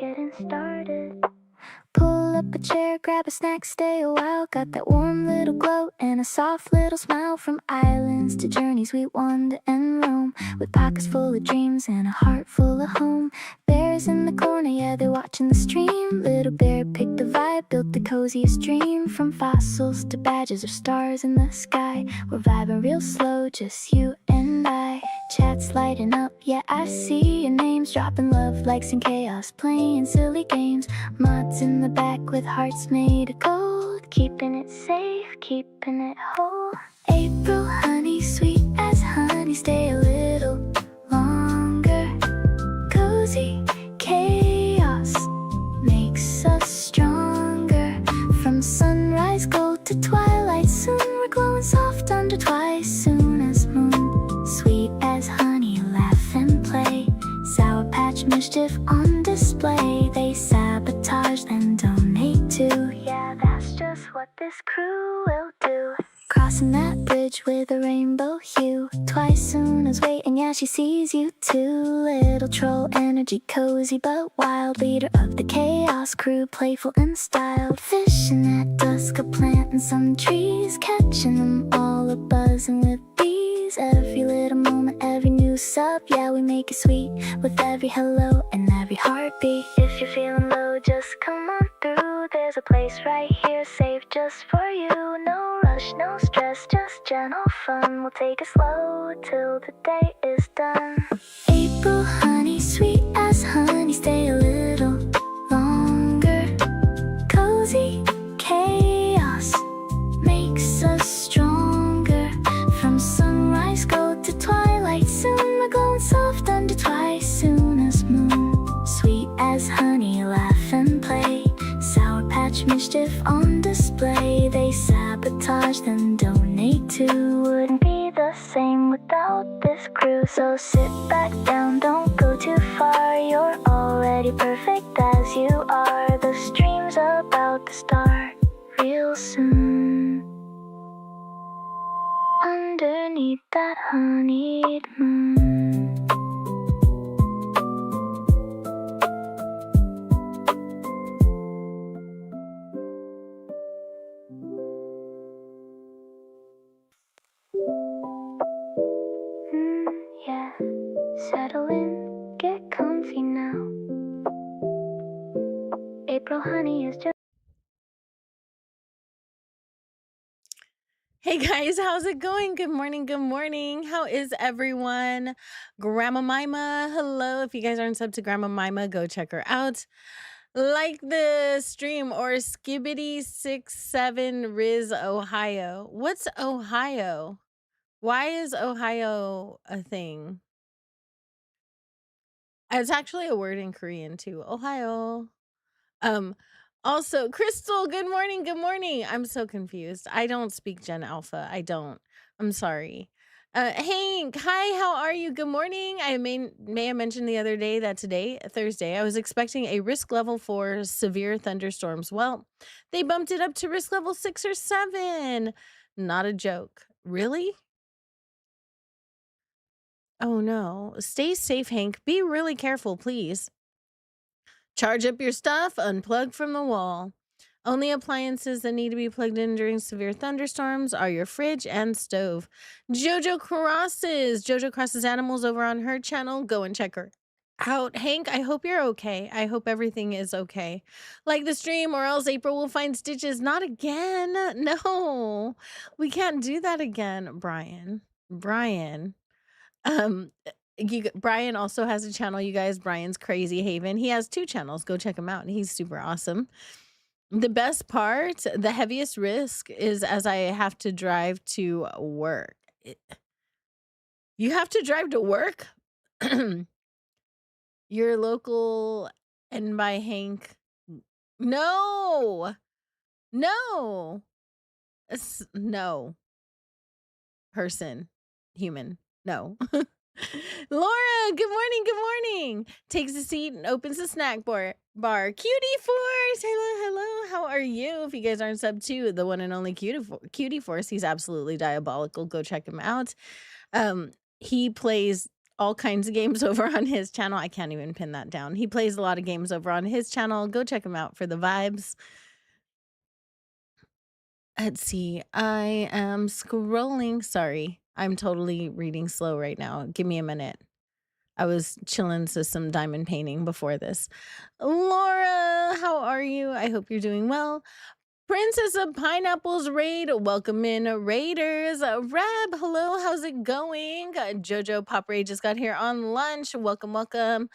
getting started. Pull up a chair, grab a snack, stay a while. Got that warm little glow and a soft little smile. From islands to journeys we wander and roam, with pockets full of dreams and a heart full of home. Bears in the corner, yeah, they're watching the stream. Little bear picked a vibe, built the coziest dream. From fossils to badges or stars in the sky, we're vibing real slow, just you and I. Chat's lighting up, yeah, I see your names. Dropping love likes and chaos, playing silly games. Mods in the back with hearts made of gold, keeping it safe, keeping it whole. April honey, sweet as honey, stay a little longer. Cozy chaos makes us stronger. From sunrise gold to twilight, soon we're glowing soft under twice-una's moon. Sweet as honey, laugh and play. Sour Patch mischief on display. They sabotage then donate too. Yeah, that's just what this crew will do. Crossing that bridge with a rainbow hue. Twice-una's waiting, yeah, she sees you too. Little troll energy, cozy but wild. Leader of the chaos crew, playful and styled. Fishing at dusk, a planting some trees. Catching them all, a buzzing with bees. Every little moment, every new sub, yeah, we make it sweet with every hello and every heartbeat. If you're feeling low, just come on through. There's a place right here, safe just for you. No rush, no stress, just gentle fun. We'll take it slow till the day is done. April honey, sweet as honey, stay a little longer. Cozy chaos makes us stronger. From sunrise gold to twilight, soon we're glowing soft under twice-una's moon. Sweet as honey, laugh and play. Sour Patch mischief on display. They sabotage then donate too. Wouldn't be the same without this crew. So sit back down, don't go too far. You're already perfect as you are. The stream's about to start real soon. Underneath that honeyed moon. Yeah, settle in, get comfy now. April honey is just... Hey guys, how's it going? Good morning, good morning. How is everyone? Grandma Mima, hello. If you guys aren't subbed to Grandma Mima, go check her out. Like the stream or Skibbity67 Riz, Ohio. What's Ohio? Why is Ohio a thing? It's actually a word in Korean too. Ohio. Also, Crystal, good morning, good morning. I'm so confused. I don't speak Gen Alpha. I don't. I'm sorry. Hank, hi, how are you? Good morning. I may have mentioned the other day that today, Thursday, I was expecting a risk level 4 severe thunderstorms. Well, they bumped it up to risk level 6 or 7. Not a joke. Really? Oh no. Stay safe, Hank. Be really careful, please. Charge up your stuff, unplug from the wall. Only appliances that need to be plugged in during severe thunderstorms are your fridge and stove. Jojo crosses animals over on her channel. Go and check her out. Hank, I hope you're okay. I hope everything is okay. Like the stream, or else April will find stitches. Not again. No, we can't do that again, Brian. Brian also has a channel, you guys. Brian's Crazy Haven. He has 2 channels. Go check him out. And he's super awesome. The best part, the heaviest risk is as I have to drive to work. You have to drive to work? Your local and by Hank. No. No. No. Person. Human. No. Laura, good morning, good morning. Takes a seat and opens the snack bar. Cutie Force, hello, how are you? If you guys aren't sub to the one and only Cutie Force, he's absolutely diabolical. Go check him out. He plays all kinds of games over on his channel. I can't even pin that down. He plays a lot of games over on his channel. Go check him out for the vibes. Let's see. I am scrolling. Sorry. I'm totally reading slow right now. Give me a minute. I was chilling to some diamond painting before this. Laura, how are you? I hope you're doing well. Princess of Pineapples Raid, welcome in, Raiders. Rab, hello, how's it going? Jojo Pop Ray just got here on lunch. Welcome, welcome.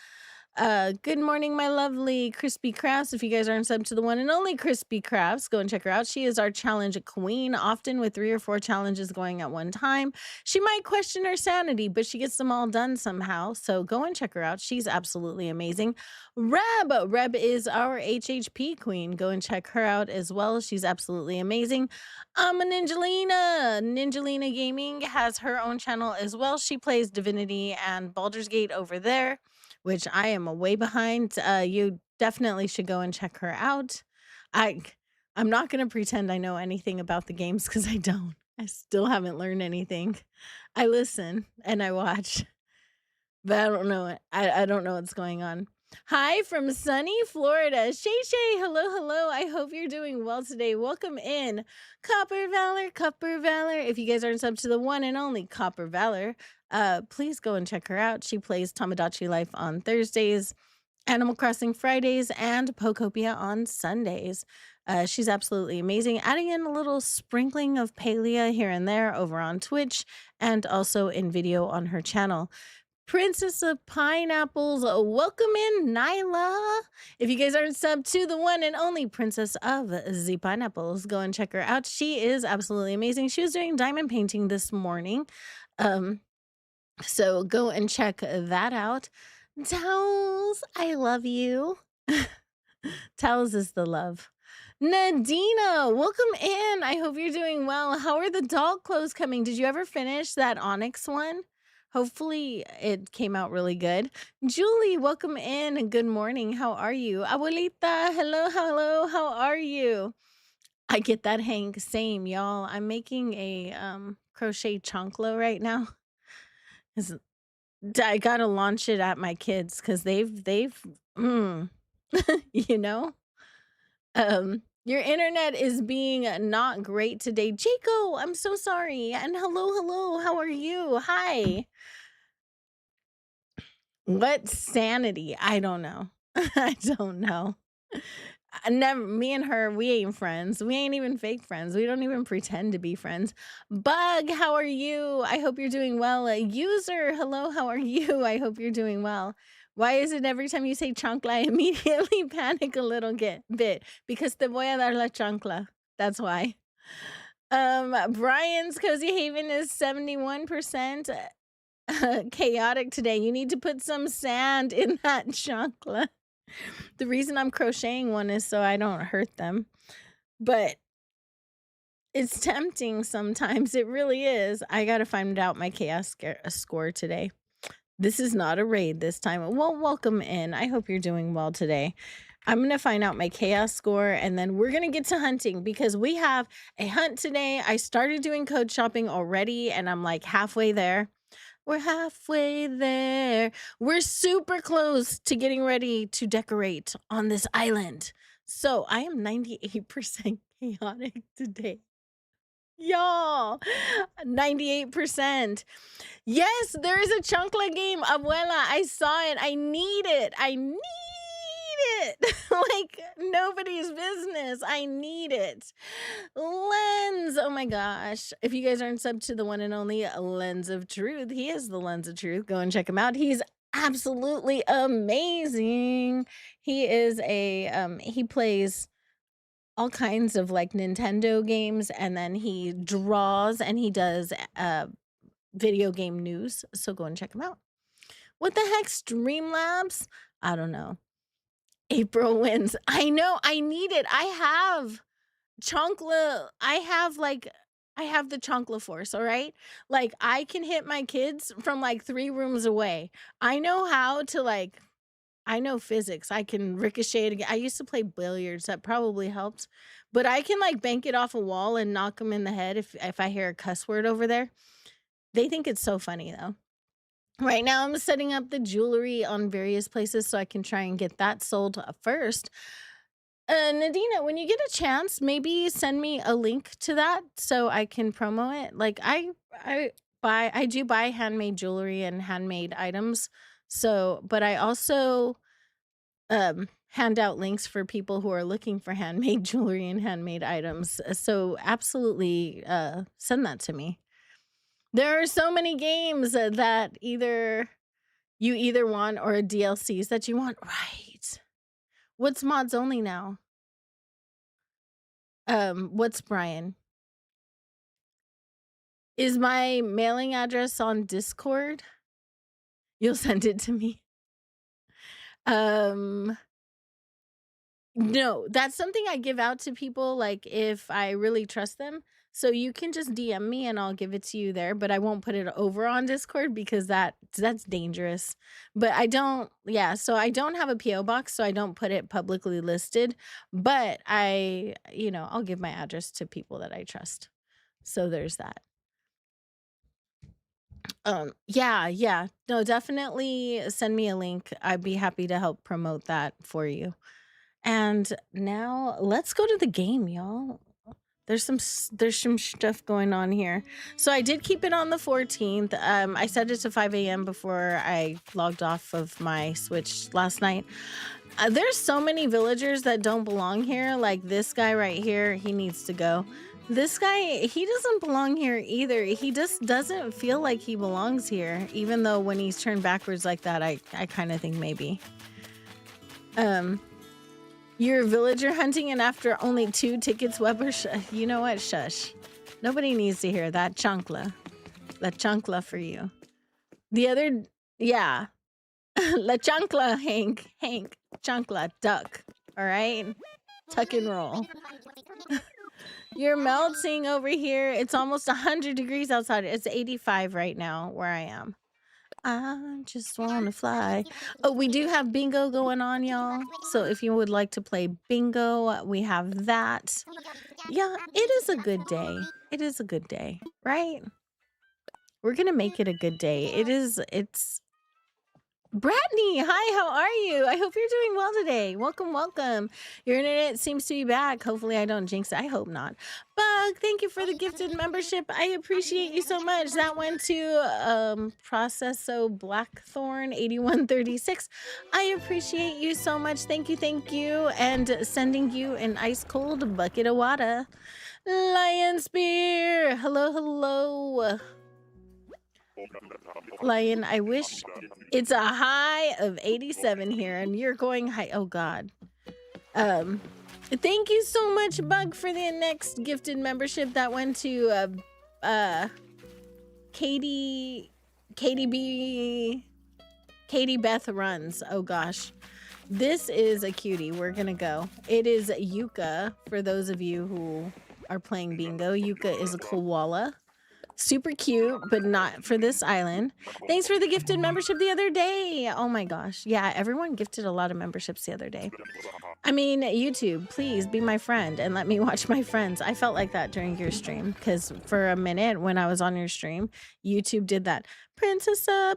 Good morning, my lovely Crispy Crafts. If you guys aren't subbed to the one and only Crispy Crafts, go and check her out. She is our challenge queen, often with 3 or 4 challenges going at one time. She might question her sanity, but she gets them all done somehow. So go and check her out. She's absolutely amazing. Reb is our HHP queen. Go and check her out as well. She's absolutely amazing. Ninjalina. Ninjalina Gaming has her own channel as well. She plays Divinity and Baldur's Gate over there, which I am way behind. You definitely should go and check her out. I'm not going to pretend I know anything about the games because I don't. I still haven't learned anything. I listen and I watch, but I don't know it. I don't know what's going on. Hi from sunny Florida. Shay Shay, hello, hello. I hope you're doing well today. Welcome in. Copper Valor, Copper Valor. If you guys aren't subbed to the one and only Copper Valor, please go and check her out. She plays Tamagotchi Life on Thursdays, Animal Crossing Fridays, and Pokopia on Sundays. She's absolutely amazing, adding in a little sprinkling of Palia here and there over on Twitch and also in video on her channel. Princess of Pineapples, welcome in, Nyla. If you guys aren't subbed to the one and only Princess of the Pineapples, go and check her out. She is absolutely amazing. She was doing diamond painting this morning. So go and check that out. Towels, I love you. Towels is the love. Nadina, welcome in. I hope you're doing well. How are the dog clothes coming? Did you ever finish that onyx one? Hopefully it came out really good. Julie, welcome in. Good morning. How are you? Abuelita, hello, hello. How are you? I get that, Hank. Same, y'all. I'm making a crochet chancla right now. I gotta launch it at my kids because they've you know. Your internet is being not great today. Jaco, I'm so sorry. And hello, hello. How are you? Hi. What sanity? I don't know. I don't know. Me and her, we ain't friends. We ain't even fake friends. We don't even pretend to be friends. Bug, how are you? I hope you're doing well. User, hello, how are you? I hope you're doing well. Why is it every time you say chancla, I immediately panic a little bit? Because te voy a dar la chancla. That's why. Brian's Cozy Haven is 71% chaotic today. You need to put some sand in that chancla. The reason I'm crocheting one is so I don't hurt them. But it's tempting sometimes. It really is. I got to find out my chaos score today. This is not a raid this time. Well, welcome in. I hope you're doing well today. I'm going to find out my chaos score and then we're going to get to hunting because we have a hunt today. I started doing code shopping already and I'm like halfway there. We're halfway there. We're super close to getting ready to decorate on this island. So I am 98% chaotic today. Y'all, 98%. Yes, there is a chancla game, Abuela. I saw it. I need it. I need it. Like nobody's business. I need it. Lens. Oh my gosh. If you guys aren't subbed to the one and only Lens of Truth, he is the Lens of Truth. Go and check him out. He's absolutely amazing. He is he plays all kinds of like Nintendo games and then he draws and he does video game news. So go and check him out. What the heck, Streamlabs? I don't know. April wins. I know. I need it. I have chancla. I have the chancla force. All right. Like I can hit my kids from like 3 rooms away. I know how to I know physics. I can ricochet it. I used to play billiards. That probably helped. But I can bank it off a wall and knock them in the head if I hear a cuss word over there. They think it's so funny though. Right now, I'm setting up the jewelry on various places so I can try and get that sold first. Nadina, when you get a chance, maybe send me a link to that so I can promo it. Like I do buy handmade jewelry and handmade items. So, but I also hand out links for people who are looking for handmade jewelry and handmade items. So, absolutely send that to me. There are so many games that you either want or DLCs that you want. Right. What's mods only now? What's Brian? Is my mailing address on Discord? You'll send it to me. No, that's something I give out to people, like, if I really trust them. So you can just DM me and I'll give it to you there, but I won't put it over on Discord because that's dangerous. But so I don't have a PO box, so I don't put it publicly listed, but I'll give my address to people that I trust. So there's that. Yeah. No, definitely send me a link. I'd be happy to help promote that for you. And now let's go to the game, y'all. There's some stuff going on here. So I did keep it on the 14th. I set it to 5 a.m. before I logged off of my Switch last night. There's so many villagers that don't belong here. Like this guy right here, he needs to go. This guy, he doesn't belong here either. He just doesn't feel like he belongs here, even though when he's turned backwards like that, I kind of think maybe. You're villager hunting and after only 2 tickets, Weber. You know what? Shush. Nobody needs to hear that chancla. La chancla for you. Yeah. La chancla, Hank. Chancla, duck. All right? Tuck and roll. You're melting over here. It's almost 100 degrees outside. It's 85 right now where I am. I just want to fly. Oh, we do have bingo going on, y'all. So if you would like to play bingo, we have that. Yeah, it is a good day. It is a good day, right? We're going to make it a good day. It's Brownie, hi, how are you? I hope you're doing well today. Welcome. Your internet seems to be back. Hopefully I don't jinx it. I hope not. Bug, thank you for the gifted membership. I appreciate you so much. That went to Processo Blackthorn 8136. I appreciate you so much. Thank you. And sending you an ice cold bucket of water. Lion Spear, hello. Lion, I wish it's a high of 87 here and you're going high. Oh God. Thank you so much, Bug, for the next gifted membership that went to Katie Beth Runs. Oh gosh. This is a cutie. We're gonna go. It is Yuka for those of you who are playing bingo. Yuka is a koala. Super cute, but not for this island. Thanks for the gifted membership the other day. Oh my gosh. Yeah, everyone gifted a lot of memberships the other day. I mean, YouTube, please be my friend and let me watch my friends. I felt like that during your stream because for a minute when I was on your stream, YouTube did that. Princessa,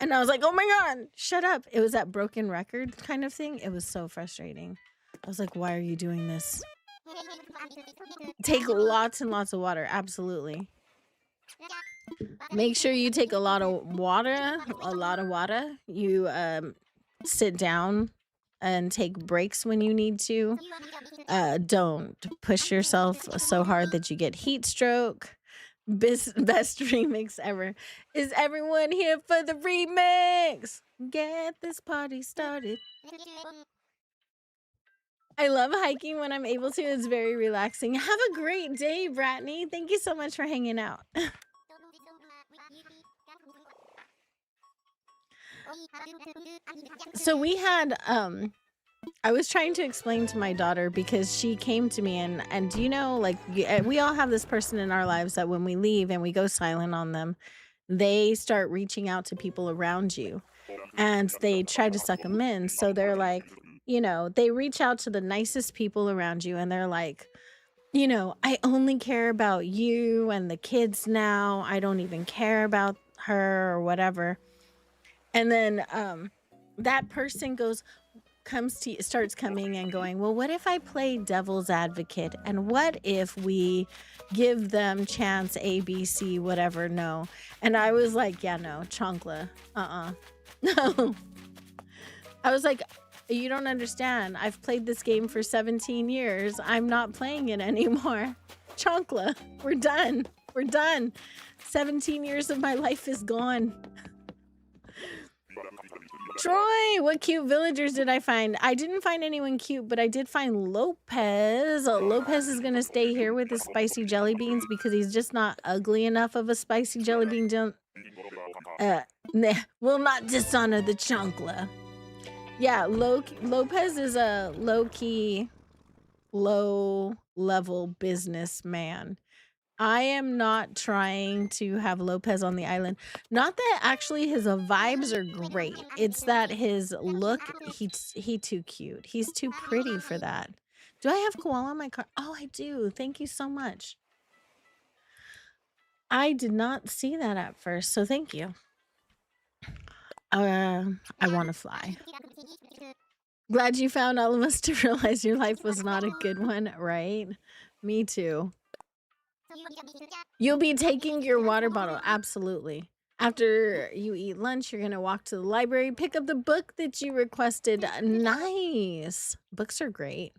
and I was like, oh my God, shut up. It was that broken record kind of thing. It was so frustrating. I was like, why are you doing this? Take lots and lots of water. Absolutely. Make sure you take a lot of water. You sit down and take breaks when you need to. Don't push yourself so hard that you get heat stroke. Best remix ever. Is everyone here for the remix? Get this party started. I love hiking when I'm able to. It's very relaxing. Have a great day, Brownie. Thank you so much for hanging out. So we had I was trying to explain to my daughter because she came to me and you know, like we all have this person in our lives that when we leave and we go silent on them, they start reaching out to people around you and they try to suck them in. So they're like, you know, they reach out to the nicest people around you and they're like, you know, I only care about you and the kids now. I don't even care about her or whatever. And then that person starts coming and going, well, what if I play devil's advocate? And what if we give them chance A, B, C, whatever? No. And I was like, yeah, no, chancla. No. I was like, you don't understand. I've played this game for 17 years. I'm not playing it anymore. Chancla, we're done. We're done. 17 years of my life is gone. Troy, what cute villagers did I find? I didn't find anyone cute, but I did find Lopez. Lopez is going to stay here with his spicy jelly beans because he's just not ugly enough of a spicy jelly bean. Will not dishonor the chancla. Yeah, Lopez is a low-key, low-level businessman. I am not trying to have Lopez on the island. Not that actually his vibes are great. It's that his look, he too cute. He's too pretty for that. Do I have koala in my car? Oh, I do. Thank you so much. I did not see that at first, so thank you. I want to fly. Glad you found all of us to realize your life was not a good one, right? Me too. You'll be taking your water bottle, absolutely. After you eat lunch, you're going to walk to the library, pick up the book that you requested. Nice. Books are great.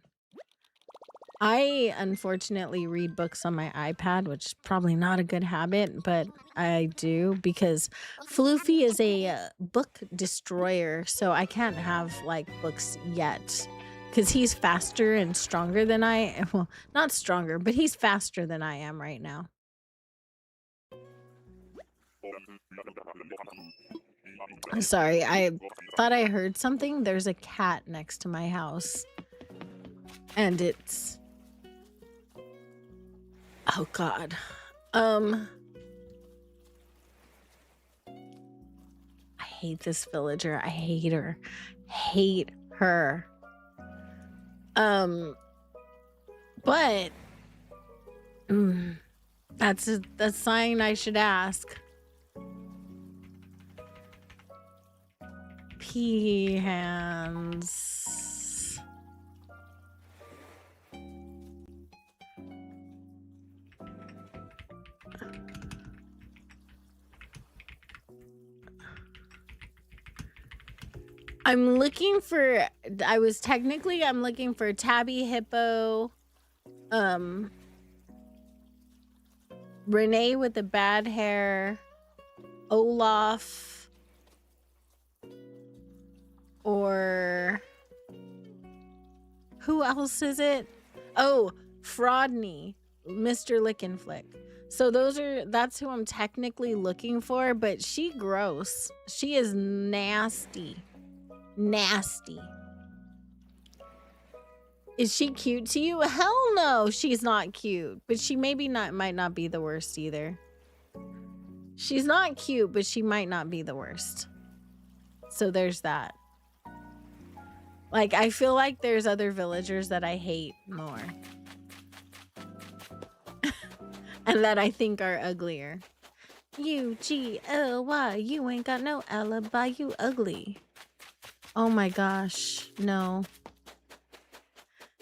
I unfortunately read books on my iPad, which is probably not a good habit, but I do because Floofy is a book destroyer, so I can't have like books yet because he's faster and stronger than I am. Well, not stronger, but he's faster than I am right now. I'm sorry, I thought I heard something. There's a cat next to my house. And it's... Oh, God. I hate this villager. I hate her. Hate her. But... that's a sign I should ask. Pea hands. I'm looking for Tabby Hippo, Renee with the bad hair, Olaf, or who else is it? Oh, Fraudney, Mr. Lickenflick. So that's who I'm technically looking for, but she gross. She is nasty. Nasty. Is she cute to you? Hell no, she's not cute. But she might not be the worst either. She's not cute, but she might not be the worst. So there's that. Like, I feel like there's other villagers that I hate more. And that I think are uglier. U-G-L-Y, you ain't got no alibi, you ugly. Oh my gosh, no.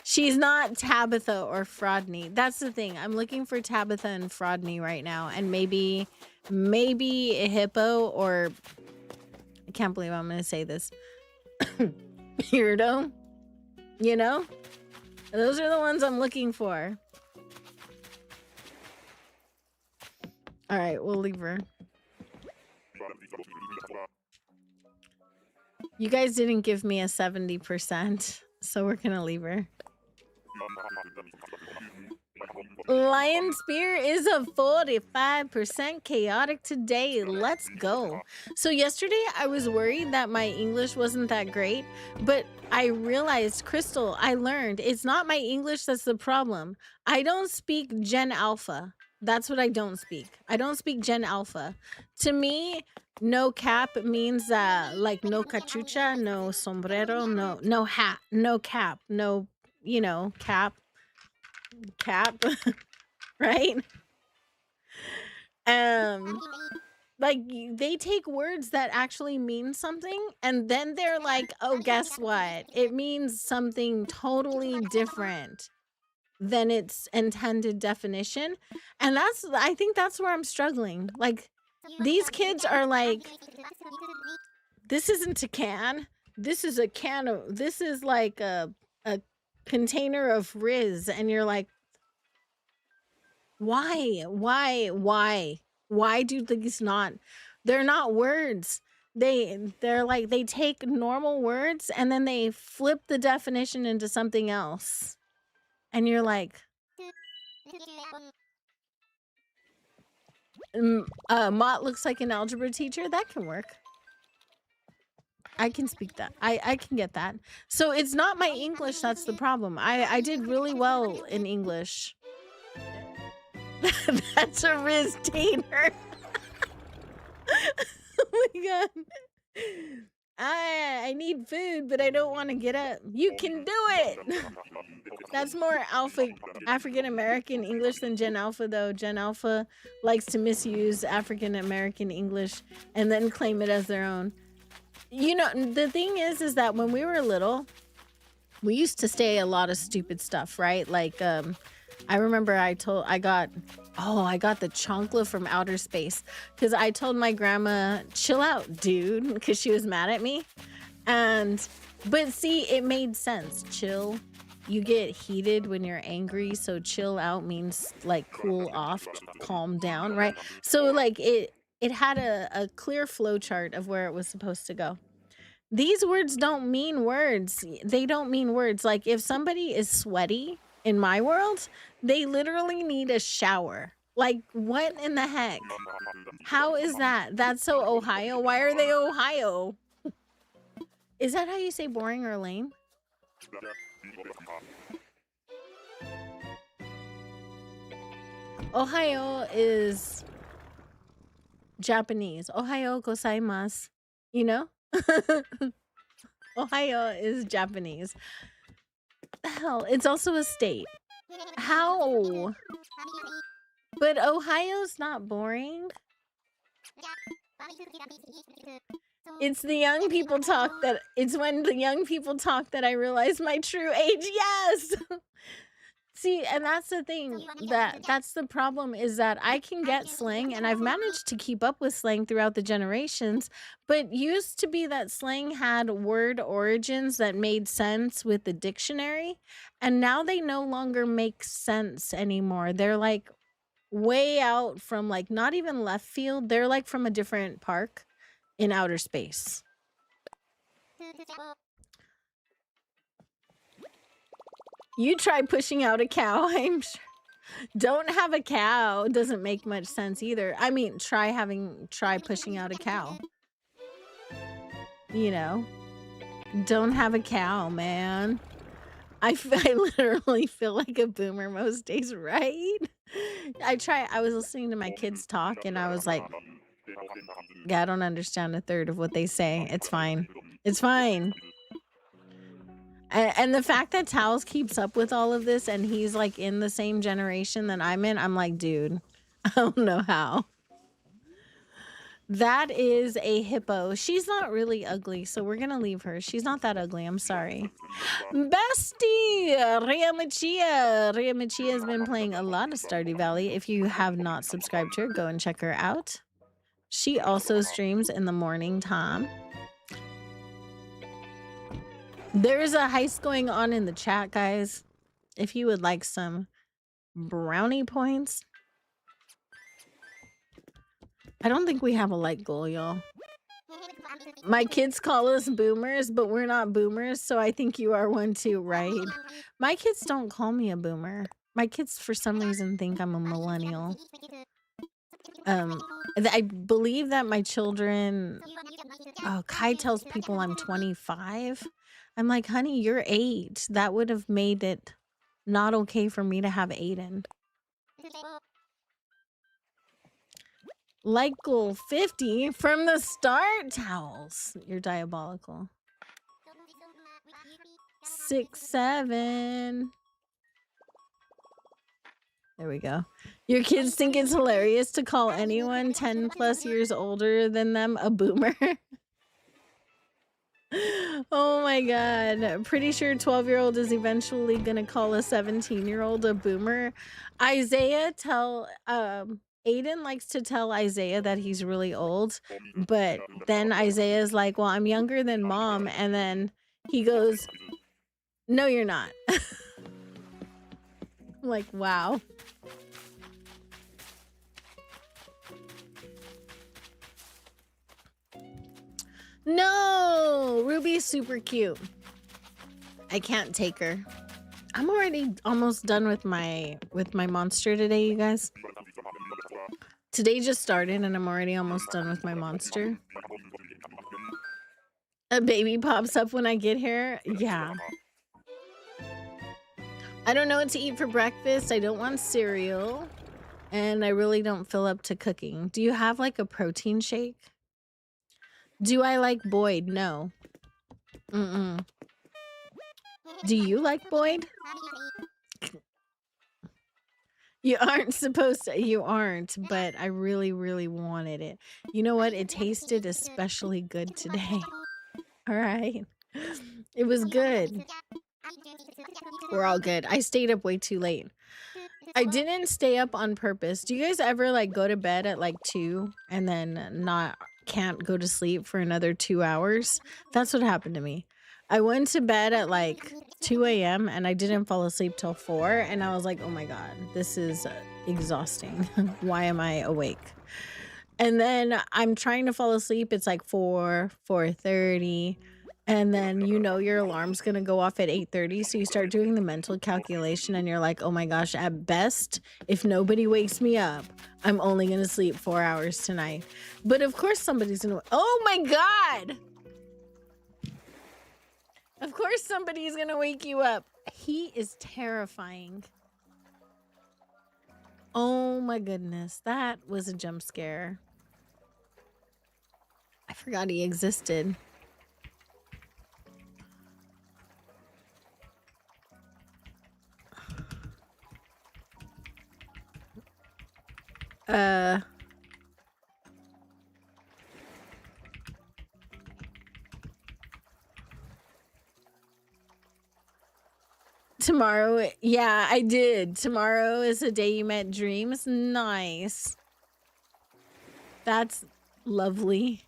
She's not Tabitha or Fraudney. That's the thing. I'm looking for Tabitha and Fraudney right now. And maybe a hippo or... I can't believe I'm going to say this. Beardo. You know? Those are the ones I'm looking for. Alright, we'll leave her. You guys didn't give me a 70%, so we're gonna leave her. Lion Spear is a 45% chaotic today. Let's go. So yesterday I was worried that my English wasn't that great, but I realized, Crystal, I learned it's not my English that's the problem. I don't speak Gen Alpha. That's what I don't speak. I don't speak Gen Alpha. To me, no cap means like no cachucha, no sombrero, no hat, no cap, no, cap. cap, right? Like they take words that actually mean something and then they're like, oh, guess what? It means something totally different than its intended definition. And I think that's where I'm struggling. Like, these kids are like, this isn't a can. This is this is like a container of Riz. And you're like, why? Why do these not, they're not words. They're like, they take normal words and then they flip the definition into something else. And you're like, Mott looks like an algebra teacher. That can work. I can speak that. I can get that. So it's not my English that's the problem. I did really well in English. That's a Riz Tater. Oh my god. I need food, but I don't want to get up. You can do it. That's more African American English than Gen Alpha, though. Gen Alpha likes to misuse African American English and then claim it as their own. You know, the thing is that when we were little, we used to say a lot of stupid stuff, right? Like, I remember I got the chancla from outer space because I told my grandma, chill out, dude, because she was mad at me. But see, it made sense. Chill. You get heated when you're angry, so chill out means like cool off, calm down, right? So like it had a clear flow chart of where it was supposed to go. These words don't mean words. They don't mean words. Like if somebody is sweaty in my world, they literally need a shower. Like what in the heck? How is that? That's so Ohio. Why are they Ohio? Is that how you say boring or lame? Ohio is Japanese. Ohio gozaimasu. You know? Ohio is Japanese. Hell, it's also a state. How? But Ohio's not boring. It's the young people talk that it's when the young people talk that I realize my true age. Yes. See, and that's the thing, that's the problem, is that I can get slang and I've managed to keep up with slang throughout the generations, but used to be that slang had word origins that made sense with the dictionary, and now they no longer make sense anymore. They're like way out from like not even left field. They're like from a different park in outer space. You try pushing out a cow, I'm sure. Don't have a cow doesn't make much sense either. I mean, try pushing out a cow. You know, don't have a cow, man. I literally feel like a boomer most days, right? I was listening to my kids talk and I was like, yeah, I don't understand a third of what they say. It's fine. It's fine. And the fact that Towels keeps up with all of this and he's like in the same generation that I'm in, I'm like, dude, I don't know how. That is a hippo. She's not really ugly, so we're gonna leave her. She's not that ugly. I'm sorry. Bestie, Ria Machia. Ria Machia has been playing a lot of Stardew Valley. If you have not subscribed to her, go and check her out. She also streams in the morning time. There's a heist going on in the chat, guys. If you would like some brownie points. I don't think we have a like goal, y'all. My kids call us boomers, but we're not boomers, so I think you are one too, right? My kids don't call me a boomer. My kids, for some reason, think I'm a millennial. I believe that my children... Oh, Kai tells people I'm 25. I'm like, honey, you're 8. That would have made it not okay for me to have Aiden. Like goal 50 from the start, Towels. You're diabolical. 6, 7. There we go. Your kids think it's hilarious to call anyone 10 plus years older than them a boomer. Oh my god. Pretty sure 12-year-old is eventually gonna call a 17-year-old a boomer. Aiden likes to tell Isaiah that he's really old, but then Isaiah's like, well, I'm younger than mom, and then he goes, no, you're not. I'm like, wow. No, Ruby's super cute. I can't take her. I'm already almost done with my monster today, you guys. Today just started and I'm already almost done with my monster. A baby pops up when I get here. Yeah. I don't know what to eat for breakfast. I don't want cereal. And I really don't feel up to cooking. Do you have like a protein shake? Do I like Boyd? No. Mm-mm. Do you like Boyd? You aren't supposed to. You aren't, but I really, really wanted it. You know what? It tasted especially good today. All right. It was good. We're all good. I stayed up way too late. I didn't stay up on purpose. Do you guys ever like go to bed at like 2 and then can't go to sleep for another 2 hours? That's what happened to me. I went to bed at like 2 a.m. and I didn't fall asleep till 4, and I was like, oh my god, this is exhausting. Why am I awake? And then I'm trying to fall asleep. It's like 4:30. And then you know your alarm's gonna go off at 8:30, so you start doing the mental calculation and you're like, oh my gosh, at best, if nobody wakes me up, I'm only gonna sleep 4 hours tonight. But of course somebody's gonna, oh my god! Of course somebody's gonna wake you up. He is terrifying. Oh my goodness, that was a jump scare. I forgot he existed. Tomorrow, yeah, I did. Tomorrow is the day you met dreams. Nice. That's lovely.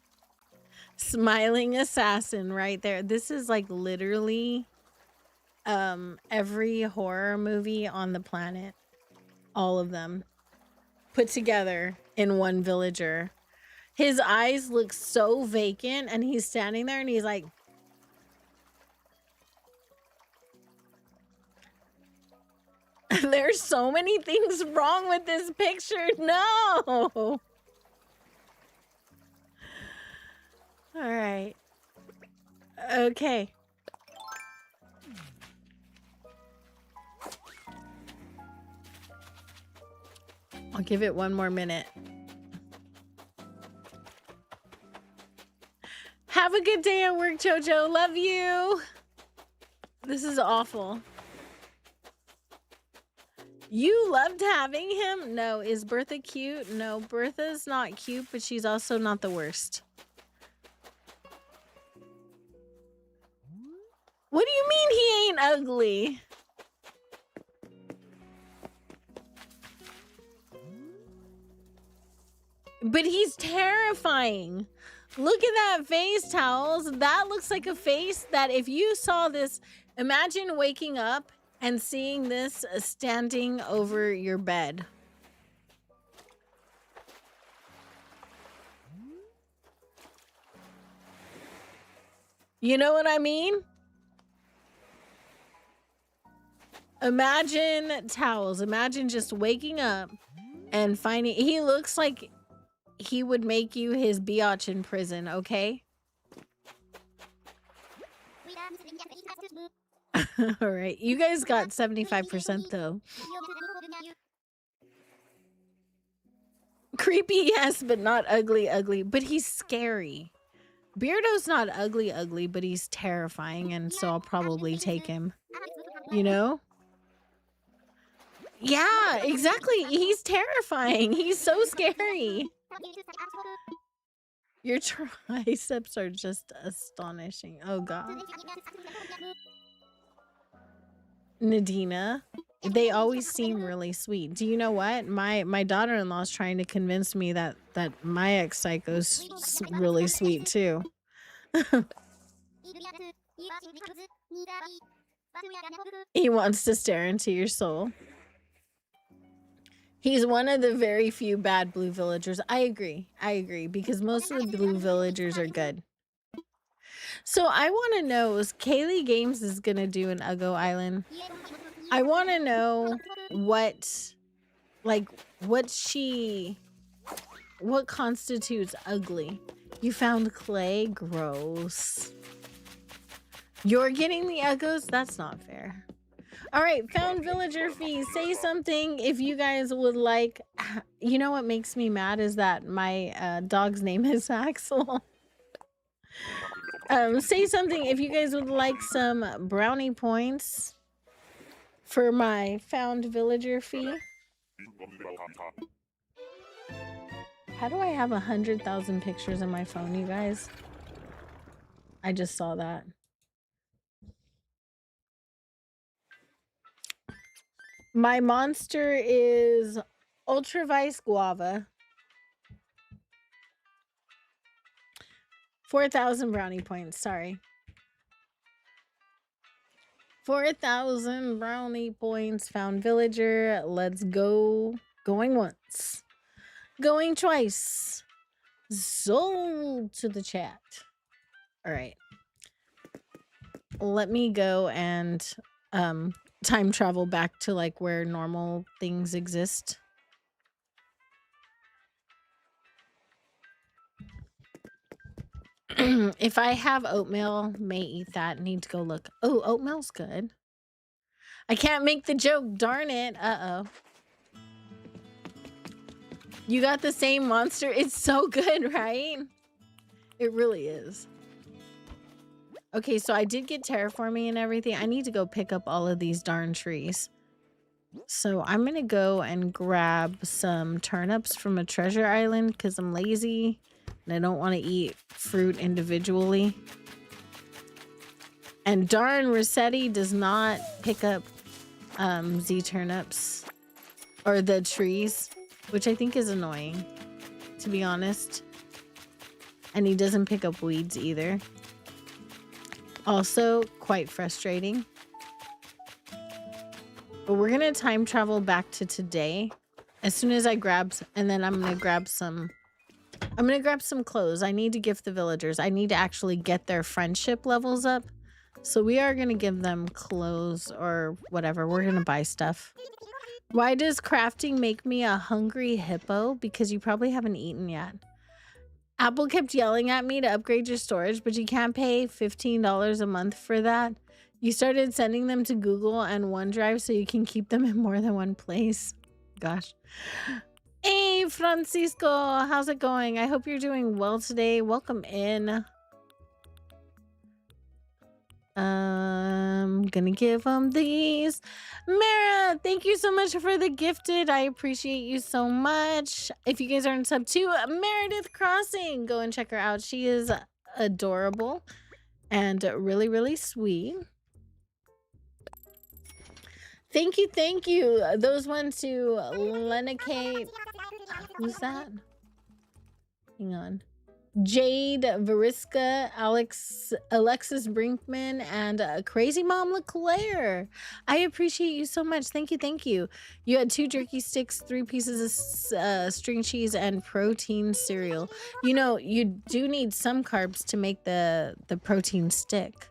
Smiling assassin right there. This is like literally every horror movie on the planet. All of them put together in one villager. His eyes look so vacant and he's standing there and he's like, there's so many things wrong with this picture. No. All right. Okay. I'll give it one more minute. Have a good day at work, Jojo. Love you. This is awful. You loved having him? No. Is Bertha cute? No, Bertha's not cute, but she's also not the worst. What do you mean he ain't ugly? But he's terrifying. Look at that face, Towels. That looks like a face that if you saw this, imagine waking up and seeing this standing over your bed. You know what I mean? Imagine Towels. Imagine just waking up and finding... He looks like he would make you his biatch in prison, okay? All right. You guys got 75% though. Creepy, yes, but not ugly. But he's scary. Beardo's not ugly, but he's terrifying, and so I'll probably take him. You know? Yeah, exactly. He's terrifying. He's so scary. Your triceps are just astonishing. Oh god. Nadina, they always seem really sweet. Do you know what? My daughter-in-law is trying to convince me that my ex-psycho's really sweet too. He wants to stare into your soul. He's one of the very few bad blue villagers. I agree, because most of the blue villagers are good. So I want to know, Kaylee Games is going to do an Uggo Island. I want to know what constitutes ugly. You found clay? Gross. You're getting the Uggos? That's not fair. All right, found villager fee. Say something if you guys would like. You know what makes me mad is that my dog's name is Axel. Say something if you guys would like some brownie points for my found villager fee. How do I have 100,000 pictures in my phone, you guys? I just saw that. My monster is Ultra Vice Guava. 4,000 brownie points, sorry. 4,000 brownie points, found villager. Let's go. Going once. Going twice. Sold to the chat. All right. Let me go and time travel back to like where normal things exist. If I have oatmeal, may eat that. Need to go look. Oh, oatmeal's good. I can't make the joke. Darn it. Uh-oh. You got the same monster. It's so good, right? It really is. Okay, so I did get terraforming and everything. I need to go pick up all of these darn trees. So I'm going to go and grab some turnips from a treasure island because I'm lazy and I don't want to eat fruit individually. And darn, Rossetti does not pick up Z turnips or the trees, which I think is annoying, to be honest. And he doesn't pick up weeds either. Also quite frustrating. But we're gonna time travel back to today as soon as I grab, and then I'm gonna grab some clothes. I need to gift the villagers. I need to actually get their friendship levels up. So we are gonna give them clothes or whatever. We're gonna buy stuff. Why does crafting make me a hungry hippo? Because you probably haven't eaten yet. Apple kept yelling at me to upgrade your storage, but you can't pay $15 a month for that. You started sending them to Google and OneDrive so you can keep them in more than one place. Gosh. Hey, Francisco, how's it going? I hope you're doing well today. Welcome in. Gonna give them these. Mara, thank you so much for the gifted. I appreciate you so much. If you guys aren't sub to Meredith Crossing, go and check her out. She is adorable and really, really sweet. Thank you, thank you. Those went to Lenike. Who's that? Hang on. Jade, Veriska, Alexis Brinkman, and Crazy Mom LeClaire. I appreciate you so much. Thank you, thank you. You had 2 jerky sticks, 3 pieces of string cheese, and protein cereal. You know, you do need some carbs to make the protein stick.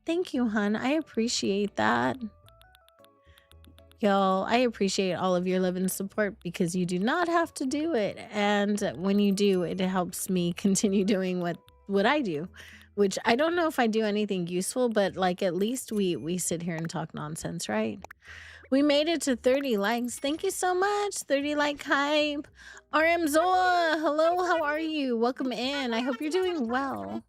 Thank you, hun. I appreciate that. Y'all, I appreciate all of your love and support because you do not have to do it. And when you do, it helps me continue doing what I do, which I don't know if I do anything useful, but like at least we sit here and talk nonsense, right? We made it to 30 likes. Thank you so much. 30 like hype. RM Zoa, hello, how are you? Welcome in. I hope you're doing well.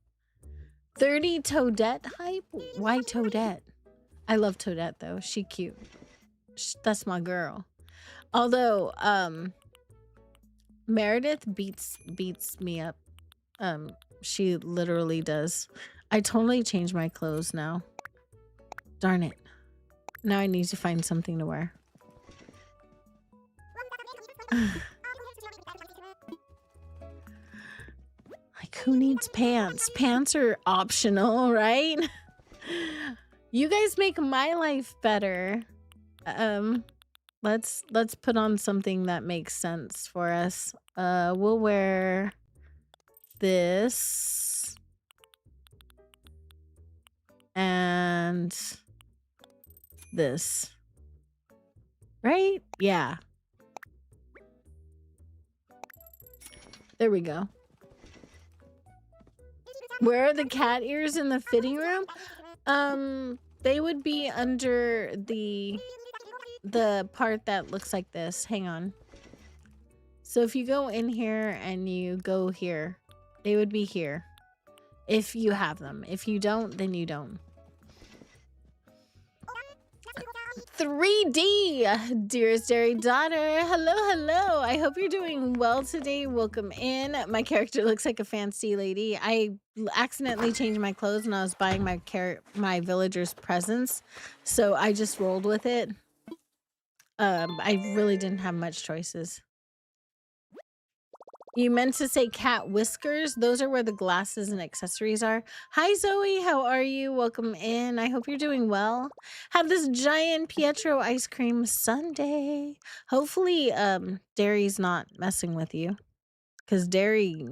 30 Toadette hype? Why Toadette? I love Toadette though. She cute. That's my girl. Although, Meredith beats me up. She literally does. I totally changed my clothes now. Darn it. Now I need to find something to wear. Like, who needs pants? Pants are optional, right? You guys make my life better. Let's put on something that makes sense for us. We'll wear this and this. Right? Yeah. There we go. Where are the cat ears in the fitting room? They would be under the part that looks like this. Hang on. So if you go in here and you go here, they would be here. If you have them. If you don't, then you don't. 3D, dearest dairy daughter. Hello, hello. I hope you're doing well today. Welcome in. My character looks like a fancy lady. I accidentally changed my clothes when I was buying my villagers presents, so I just rolled with it. I really didn't have much choices. You meant to say cat whiskers. Those are where the glasses and accessories are. Hi, Zoe. How are you? Welcome in. I hope you're doing well. Have this giant Pietro ice cream sundae. Hopefully, dairy's not messing with you. Because dairy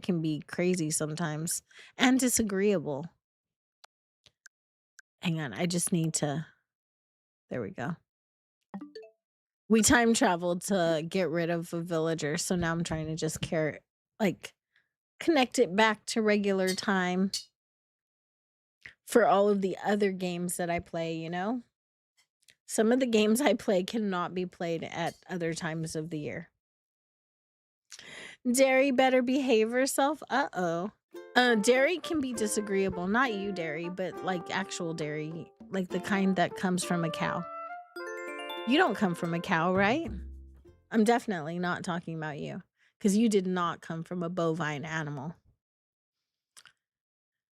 can be crazy sometimes. And disagreeable. Hang on. I just need to... There we go. We time traveled to get rid of a villager, so now I'm trying to just connect it back to regular time for all of the other games that I play, you know? Some of the games I play cannot be played at other times of the year. Dairy better behave herself. Uh-oh. Dairy can be disagreeable. Not you, Dairy, but like actual dairy, like the kind that comes from a cow. You don't come from a cow, right? I'm definitely not talking about you, because you did not come from a bovine animal.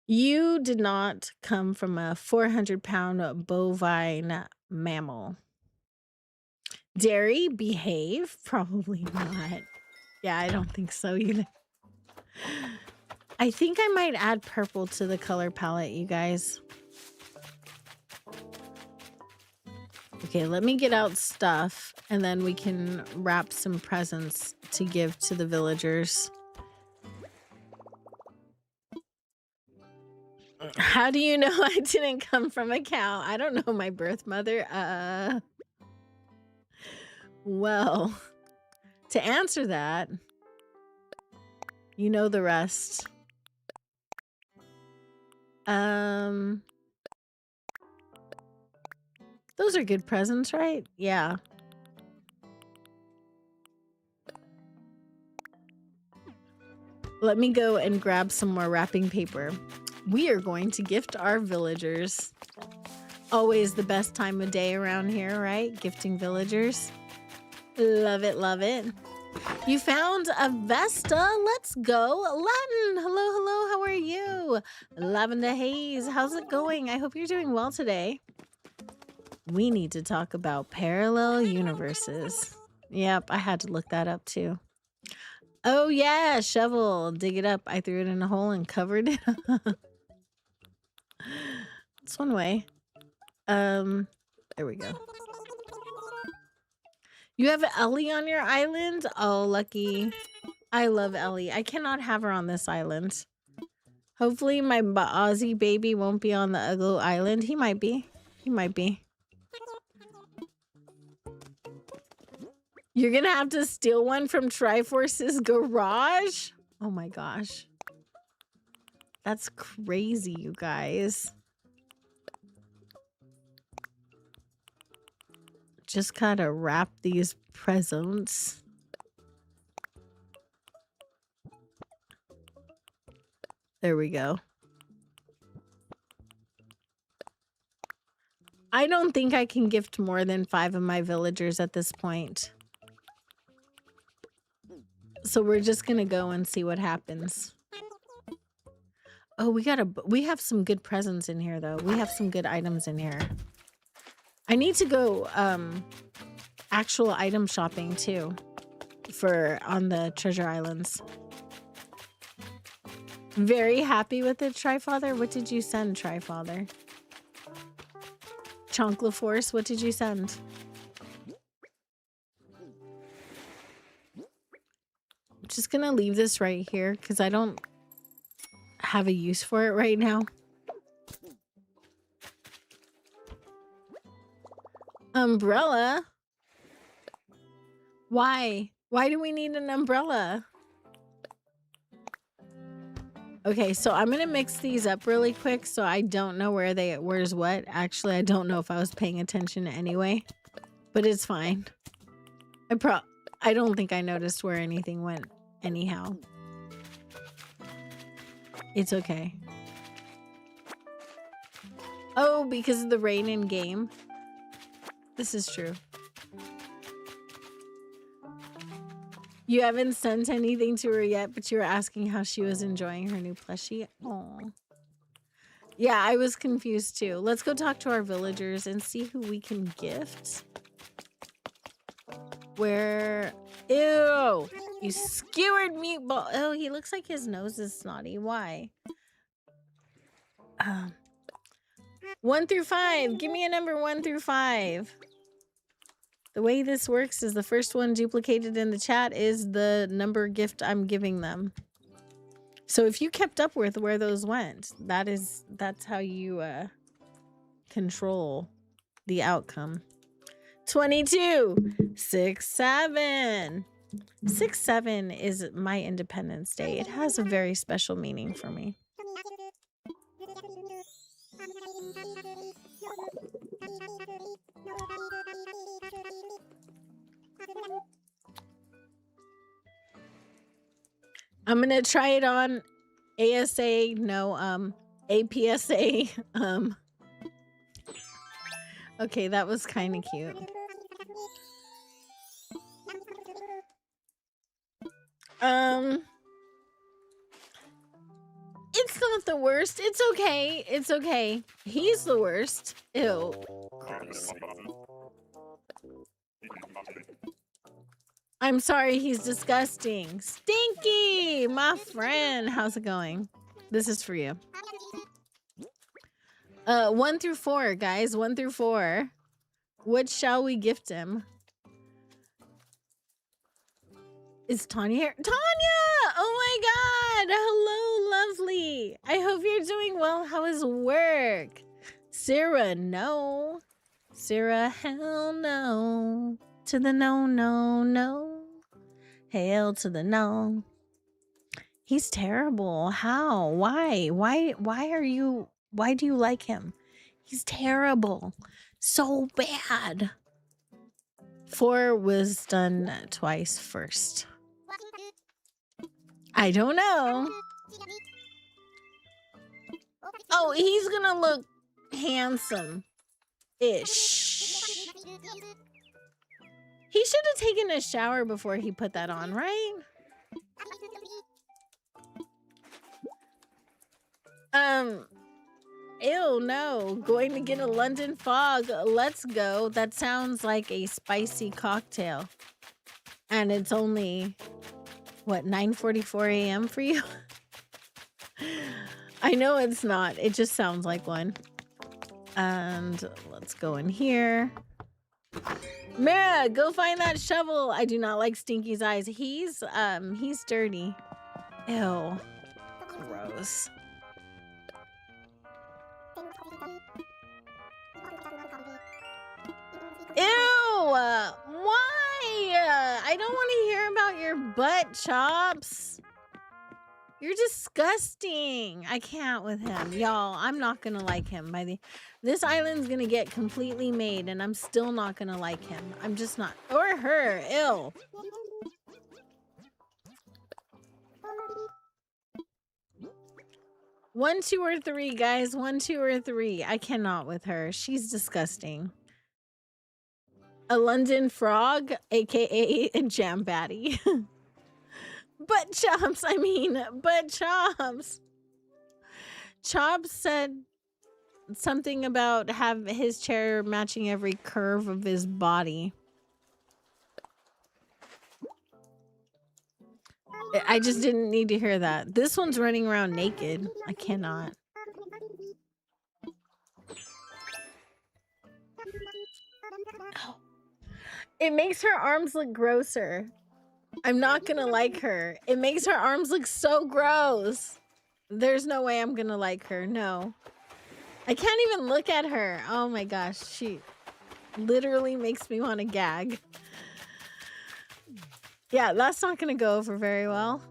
You did not come from a 400-pound bovine mammal. Dairy, behave? Probably not. Yeah, I don't think so either. I think I might add purple to the color palette, you guys. Okay, let me get out stuff, and then we can wrap some presents to give to the villagers. How do you know I didn't come from a cow? I don't know my birth mother. Well, to answer that, you know the rest. Those are good presents, right? Yeah. Let me go and grab some more wrapping paper. We are going to gift our villagers. Always the best time of day around here, right? Gifting villagers. Love it, love it. You found a Vesta. Let's go. Latin. Hello, hello. How are you? Lavender Haze. How's it going? I hope you're doing well today. We need to talk about parallel universes. Yep, I had to look that up too. Oh yeah, shovel. Dig it up. I threw it in a hole and covered it. It's one way. There we go. You have Ellie on your island? Oh, lucky. I love Ellie. I cannot have her on this island. Hopefully my Aussie baby won't be on the Uggo island. He might be. He might be. You're gonna have to steal one from Triforce's garage? Oh my gosh. That's crazy, you guys. Just gotta wrap these presents. There we go. I don't think I can gift more than 5 of my villagers at this point. So we're just gonna go and see what happens. Oh, we have some good presents in here though. We have some good items in here. I need to go actual item shopping too for on the treasure islands. Very happy with it, Trifather. What did you send, Trifather? Chonklaforce, what did you send? I'm just gonna leave this right here because I don't have a use for it right now. Umbrella? Why? Why do we need an umbrella? Okay, so I'm gonna mix these up really quick so I don't know where's what. Actually, I don't know if I was paying attention anyway, but it's fine. I don't think I noticed where anything went anyhow. It's okay. Oh, because of the rain in game. This is true. You haven't sent anything to her yet, but you were asking how she was enjoying her new plushie. Oh, yeah, I was confused too. Let's go talk to our villagers and see who we can gift. Where? Ew! You skewered meatball. Oh, he looks like his nose is snotty. Why? 1 through 5. Give me a number 1 through 5. The way this works is the first one duplicated in the chat is the number gift I'm giving them. So if you kept up with where those went, that's how you control the outcome. 22, 6, 7. 6, 7 is my Independence Day. It has a very special meaning for me. I'm gonna try it on ASA, no, APSA. Okay, that was kind of cute. It's not the worst. It's okay. It's okay. He's the worst. Ew. Gross. I'm sorry, he's disgusting. Stinky, my friend. How's it going? This is for you. 1 through 4, guys. 1 through 4. What shall we gift him? Is Tanya here? Tanya! Oh my god! Hello, lovely. I hope you're doing well. How is work? Sarah, no. Sarah, hell no. To the no, no, no. Hail to the no. He's terrible. How? Why? Why do you like him? He's terrible. So bad. 4 was done twice first. I don't know. Oh, he's gonna look handsome-ish. He should have taken a shower before he put that on, right? Ew, no. Going to get a London fog. Let's go. That sounds like a spicy cocktail. And it's only, what, 9:44 a.m. for you? I know it's not. It just sounds like one. And let's go in here. Mara, go find that shovel. I do not like Stinky's eyes. He's dirty. Ew. Gross. Ew! Why? I don't want to hear about your butt chops. You're disgusting. I can't with him. Y'all, I'm not gonna like him. This island's gonna get completely made and I'm still not gonna like him. I'm just not. Or her. Ew. One, 2, or 3, guys. 1, 2, or 3. I cannot with her. She's disgusting. A London frog, aka a jam batty. Butt chops, I mean, butt chops. Chops said something about have his chair matching every curve of his body. I just didn't need to hear that. This one's running around naked. I cannot. It makes her arms look grosser. I'm not gonna like her. It makes her arms look so gross. There's no way I'm gonna like her. No. I can't even look at her. Oh my gosh. She literally makes me want to gag. Yeah, that's not gonna go over very well.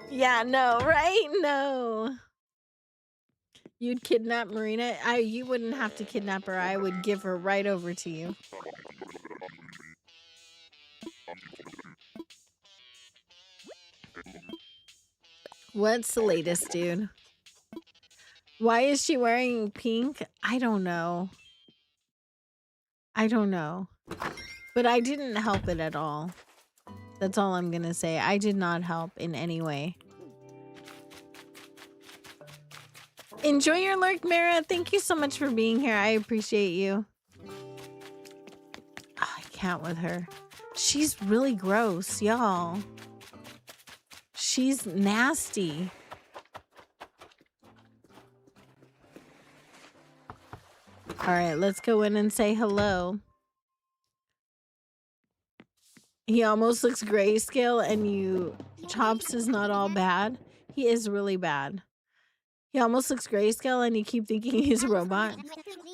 Yeah, no, right? No. You'd kidnap Marina? You wouldn't have to kidnap her. I would give her right over to you. What's the latest, dude? Why is she wearing pink? I don't know. I don't know. But I didn't help it at all. That's all I'm gonna say. I did not help in any way. Enjoy your lurk, Mara. Thank you so much for being here. I appreciate you. Oh, I can't with her. She's really gross, y'all. She's nasty. All right, let's go in and say hello. He almost looks grayscale, and Chops is not all bad. He is really bad. He almost looks grayscale, and you keep thinking he's a robot.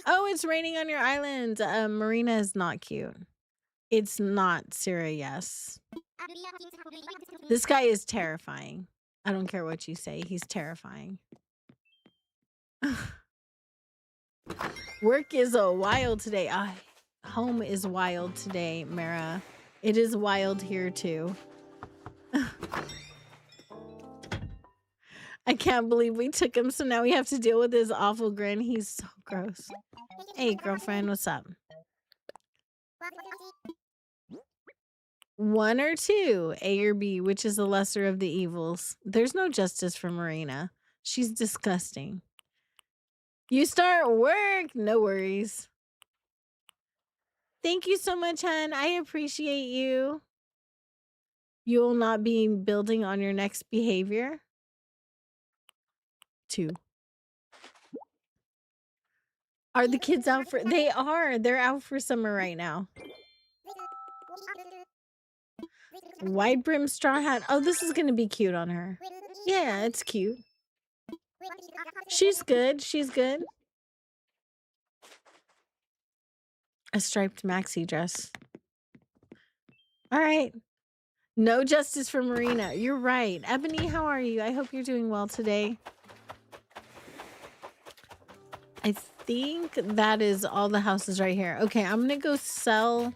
Oh, it's raining on your island. Marina is not cute. It's not Sarah, yes. This guy is terrifying. I don't care what you say. He's terrifying. Work is wild today. Home is wild today, Mara. It is wild here too. I can't believe we took him, so now we have to deal with his awful grin. He's so gross. Hey, girlfriend, what's up? 1 or 2, A or B, which is the lesser of the evils? There's no justice for Marina. She's disgusting. You start work. No worries. Thank you so much, hon. I appreciate you. You will not be building on your next behavior. 2. Are the kids out for... They are. They're out for summer right now. Wide brim straw hat. Oh, this is going to be cute on her. Yeah, it's cute. She's good. She's good. A striped maxi dress. All right. No justice for Marina. You're right. Ebony, how are you? I hope you're doing well today. I think that is all the houses right here. Okay, I'm going to go sell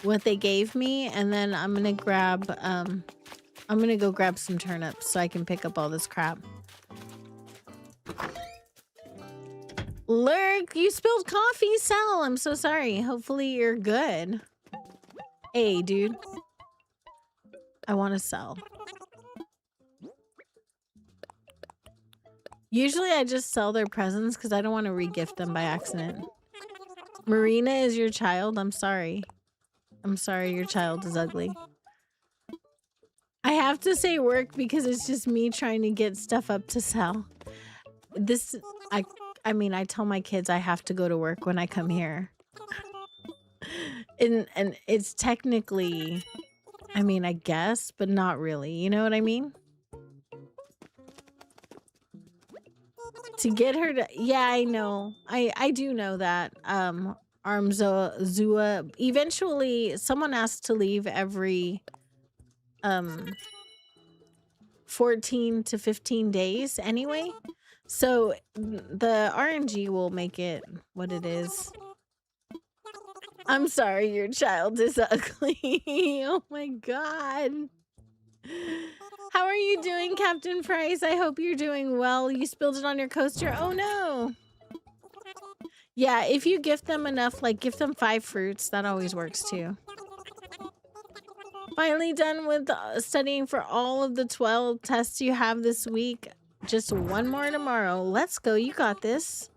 what they gave me, and then I'm going to grab go grab some turnips so I can pick up all this crap. Lurk, you spilled coffee. Sell. I'm so sorry. Hopefully you're good. Hey, dude. I want to sell. Usually I just sell their presents because I don't want to re-gift them by accident. Marina is your child. I'm sorry. I'm sorry your child is ugly. I have to say work because it's just me trying to get stuff up to sell. I mean, I tell my kids I have to go to work when I come here. And it's technically, I mean, I guess, but not really. You know what I mean? To get her to... Yeah, I know. I do know that. Zua... Eventually, someone has to leave every... 14 to 15 days anyway. So the RNG will make it what it is. I'm sorry, your child is ugly. Oh my god. How are you doing, Captain Price? I hope you're doing well. You spilled it on your coaster. Oh no. Yeah, if you gift them enough, like gift them 5 fruits, that always works too. Finally done with studying for all of the 12 tests you have this week. Just one more tomorrow. Let's go. You got this.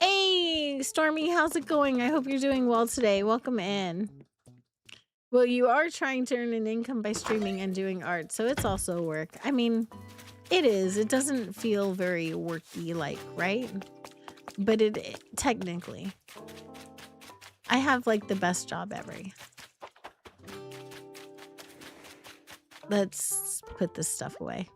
Hey, Stormy, how's it going? I hope you're doing well today. Welcome in. Well, you are trying to earn an income by streaming and doing art, so it's also work. I mean, it is. It doesn't feel very worky-like, right? But it technically. I have like the best job ever. Let's put this stuff away.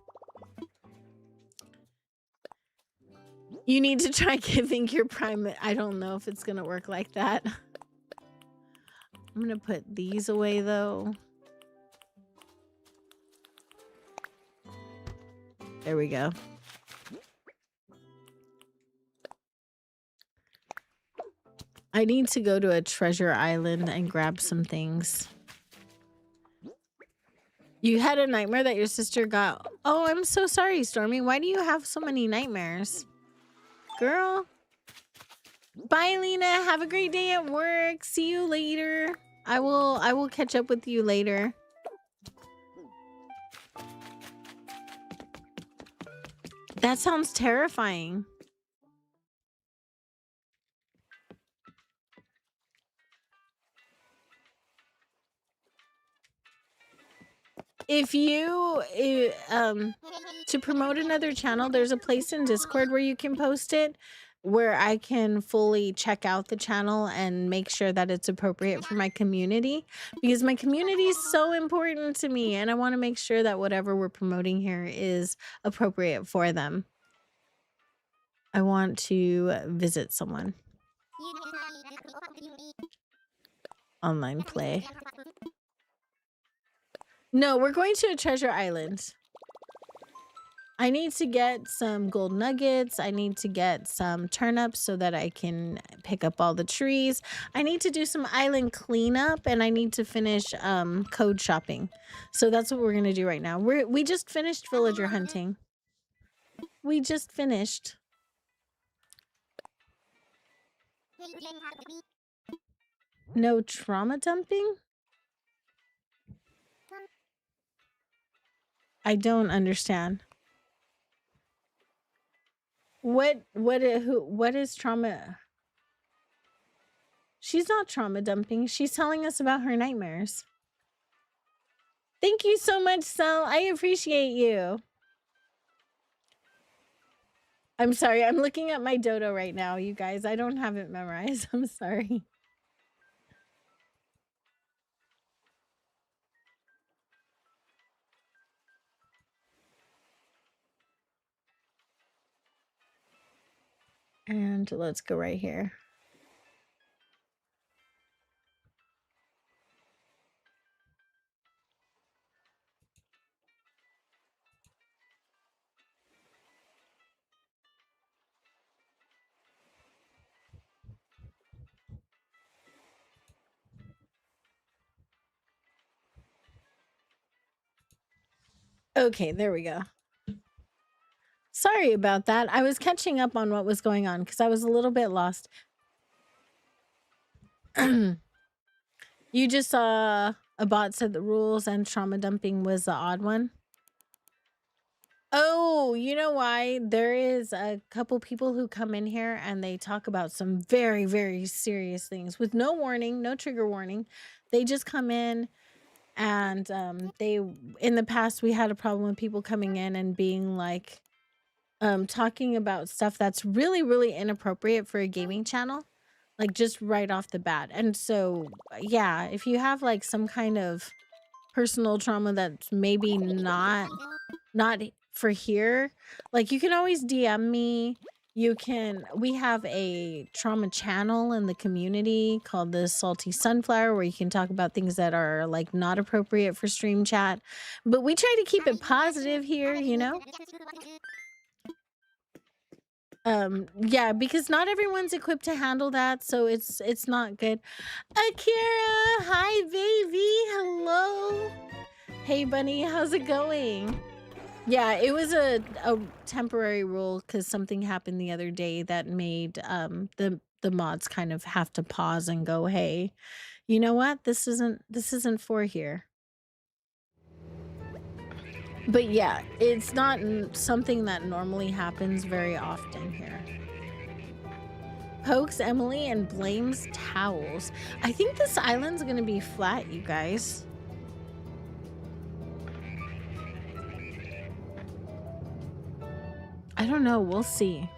You need to try giving your prime. I don't know if it's gonna work like that. I'm gonna put these away though. There we go. I need to go to a treasure island and grab some things. You had a nightmare that your sister got. Oh, I'm so sorry, Stormy. Why do you have so many nightmares? Girl. Bye, Lena. Have a great day at work. See you later. I will catch up with you later. That sounds terrifying. If you to promote another channel, there's a place in Discord where you can post it, where I can fully check out the channel and make sure that it's appropriate for my community, because my community is so important to me and I want to make sure that whatever we're promoting here is appropriate for them. I want to visit someone. Online play. No, we're going to a treasure island. I need to get some gold nuggets. I need to get some turnips so that I can pick up all the trees. I need to do some island cleanup and I need to finish code shopping. So that's what we're going to do right now. We just finished villager hunting. We just finished. No trauma dumping? I don't understand. What is trauma? She's not trauma dumping. She's telling us about her nightmares. Thank you so much, Sel. I appreciate you. I'm sorry. I'm looking at my dodo right now, you guys. I don't have it memorized. I'm sorry. And let's go right here. Okay, there we go. Sorry about that. I was catching up on what was going on because I was a little bit lost. You just saw a bot said the rules and trauma dumping was the odd one. Oh, you know why? There is a couple people who come in here and they talk about some very, very serious things with no warning, no trigger warning. They just come in and in the past we had a problem with people coming in and being like talking about stuff that's really, really inappropriate for a gaming channel, like just right off the bat. And so, yeah, if you have like some kind of personal trauma that's maybe not for here, like you can always DM me. We have a trauma channel in the community called the Salty Sunflower, where you can talk about things that are like not appropriate for stream chat, but we try to keep it positive here, you know. Yeah, because not everyone's equipped to handle that, so it's not good. Akira, hi baby, hello. Hey bunny, how's it going? Yeah, it was a temporary rule because something happened the other day that made the mods kind of have to pause and go, hey, you know what? This isn't for here. But yeah, it's not something that normally happens very often here. Pokes Emily and blames towels. I think this island's gonna be flat, you guys. I don't know. We'll see.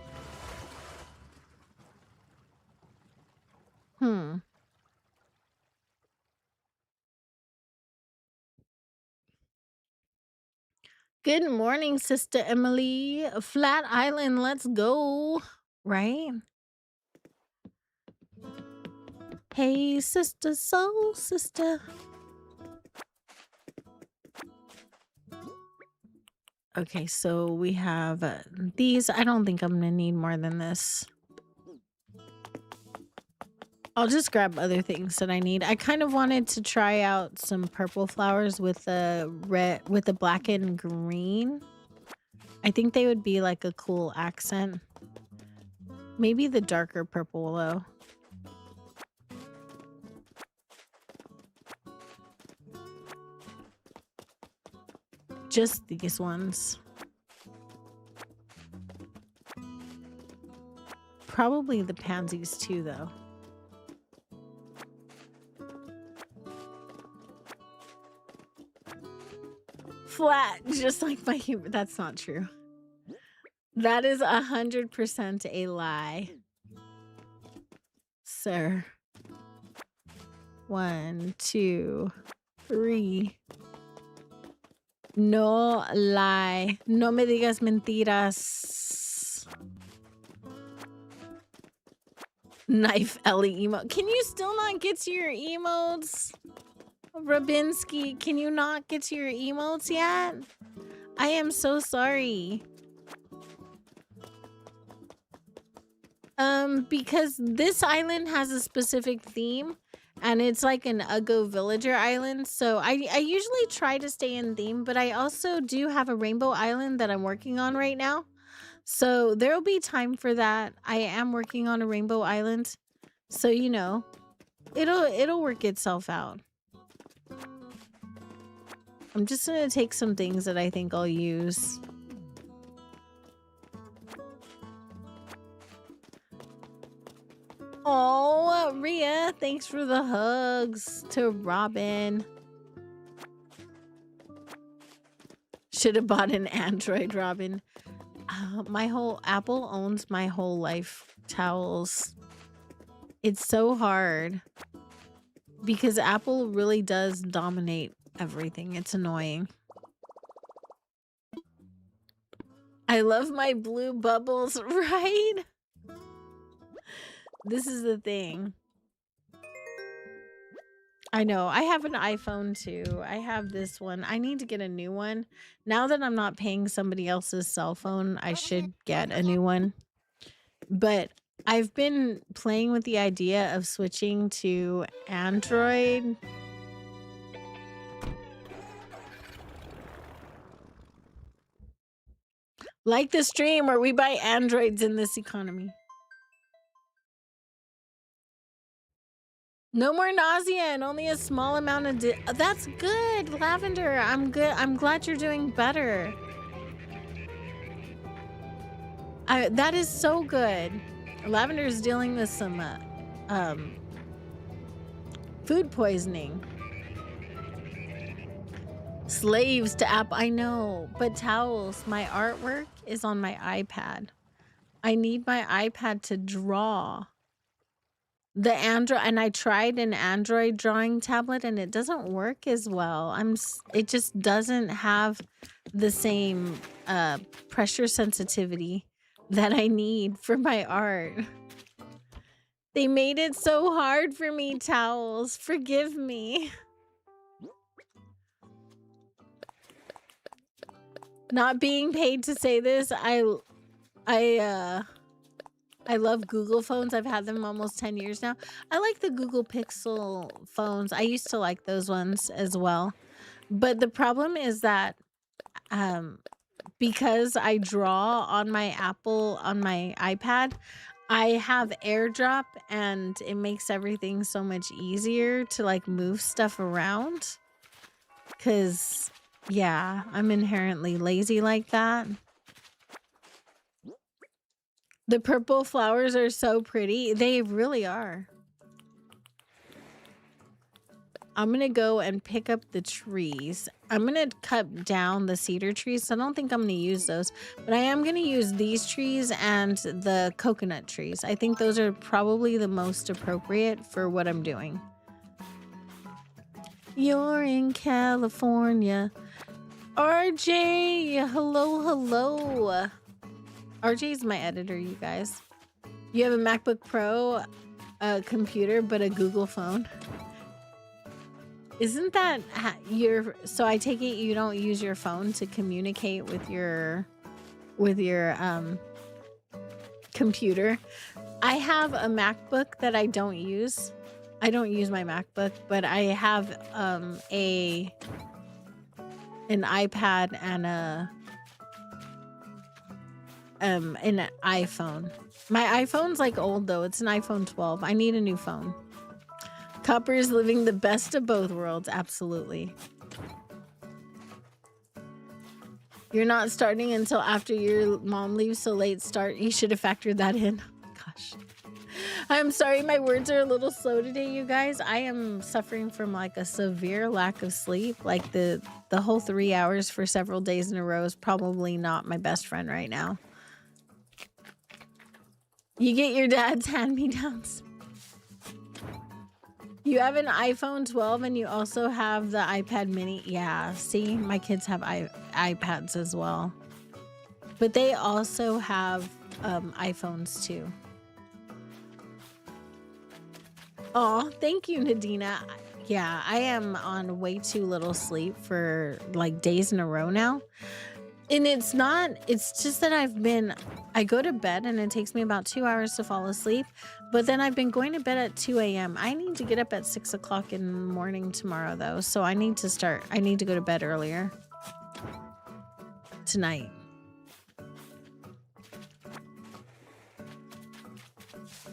Good morning, Sister Emily. Flat Island, let's go. Right? Hey, sister, soul sister. Okay, so we have these. I don't think I'm gonna need more than this. I'll just grab other things that I need. I kind of wanted to try out some purple flowers with the red, with the black and green. I think they would be like a cool accent. Maybe the darker purple though. Just these ones. Probably the pansies too, though. Flat, just like my humor. That's not true. That is 100% a lie, sir. 1, 2, 3. No lie. No me digas mentiras. Knife Ellie emote. Can you still not get to your emotes? Rabinski, can you not get to your emotes yet? I am so sorry. Because this island has a specific theme. And it's like an Uggo villager island. So I usually try to stay in theme, but I also do have a rainbow island that I'm working on right now. So there'll be time for that. I am working on a rainbow island. So, you know, it'll work itself out. I'm just going to take some things that I think I'll use. Oh, Rhea, thanks for the hugs to Robin. Should have bought an Android, Robin. My whole Apple owns my whole life towels. It's so hard because Apple really does dominate everything. It's annoying. I love my blue bubbles, right? This is the thing. I know. I have an iPhone too. I have this one. I need to get a new one. Now that I'm not paying somebody else's cell phone, I should get a new one. But I've been playing with the idea of switching to Android. Like the stream where we buy Androids in this economy. No more nausea and only a small amount of that's good, Lavender. I'm good. I'm glad you're doing better. That is so good. Lavender is dealing with some food poisoning. Slaves to app, I know, but towels. My artwork is on my iPad. I need my iPad to draw. The Android, and I tried an Android drawing tablet and it doesn't work as well. It just doesn't have the same pressure sensitivity that I need for my art. They made it so hard for me, towels. Forgive me. Not being paid to say this, I love Google phones. I've had them almost 10 years now. I like the Google Pixel phones. I used to like those ones as well. But the problem is that because I draw on my iPad, I have AirDrop and it makes everything so much easier to like move stuff around. Because Yeah, I'm inherently lazy like that. The purple flowers are so pretty. They really are. I'm going to go and pick up the trees. I'm going to cut down the cedar trees. So I don't think I'm going to use those, but I am going to use these trees and the coconut trees. I think those are probably the most appropriate for what I'm doing. You're in California. RJ, hello, hello. RJ is my editor, you guys. You have a MacBook Pro, a computer, but a Google phone. Isn't that your? So I take it you don't use your phone to communicate with your computer. I have a MacBook that I don't use. I don't use my MacBook, but I have an iPad and an iPhone. My iPhone's like old though. It's an iPhone 12. I need a new phone. Copper is living the best of both worlds. Absolutely. You're not starting until after your mom leaves, so late start. You should have factored that in. Gosh. I'm sorry, my words are a little slow today, you guys. I am suffering from like a severe lack of sleep. Like the whole 3 hours for several days in a row is probably not my best friend right now. You get your dad's hand-me-downs. You have an iPhone 12 and you also have the iPad mini. Yeah, see, my kids have iPads as well. But they also have iPhones too. Oh, thank you, Nadina. Yeah, I am on way too little sleep for like days in a row now. And it's just that I go to bed and it takes me about 2 hours to fall asleep. But then I've been going to bed at 2 a.m. I need to get up at 6 o'clock in the morning tomorrow though. So I need to go to bed earlier tonight.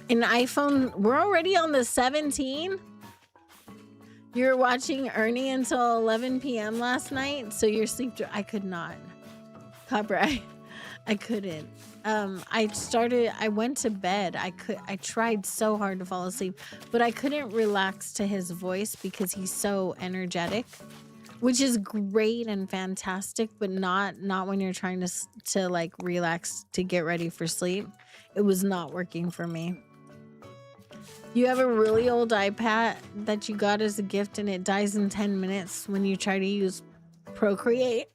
An iPhone, we're already on the 17. You're watching Ernie until 11 p.m. last night. So your sleep, I could not. Copper, I couldn't. I went to bed. I tried so hard to fall asleep, but I couldn't relax to his voice because he's so energetic, which is great and fantastic, but not when you're trying to like relax to get ready for sleep. It was not working for me. You have a really old iPad that you got as a gift and it dies in 10 minutes when you try to use Procreate.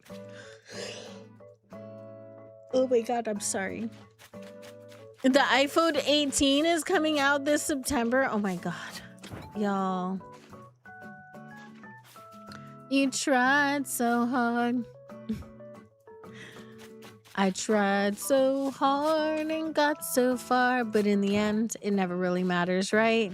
Oh my god, I'm sorry. The iPhone 18 is coming out this September. Oh my god. Y'all. You tried so hard. I tried so hard and got so far, but in the end, it never really matters, right?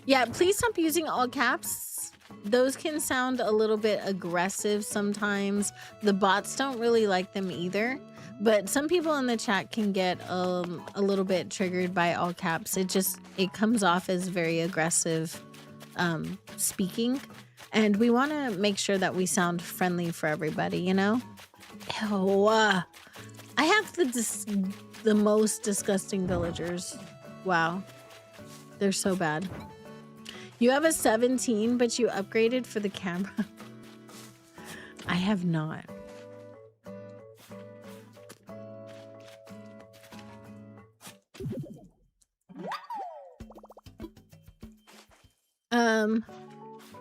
Yeah, please stop using all caps. Those can sound a little bit aggressive sometimes. The bots don't really like them either, but some people in the chat can get a little bit triggered by all caps. It comes off as very aggressive speaking. And we want to make sure that we sound friendly for everybody, you know? Ew, I have the most disgusting villagers. Wow. They're so bad. You have a 17, but you upgraded for the camera. I have not.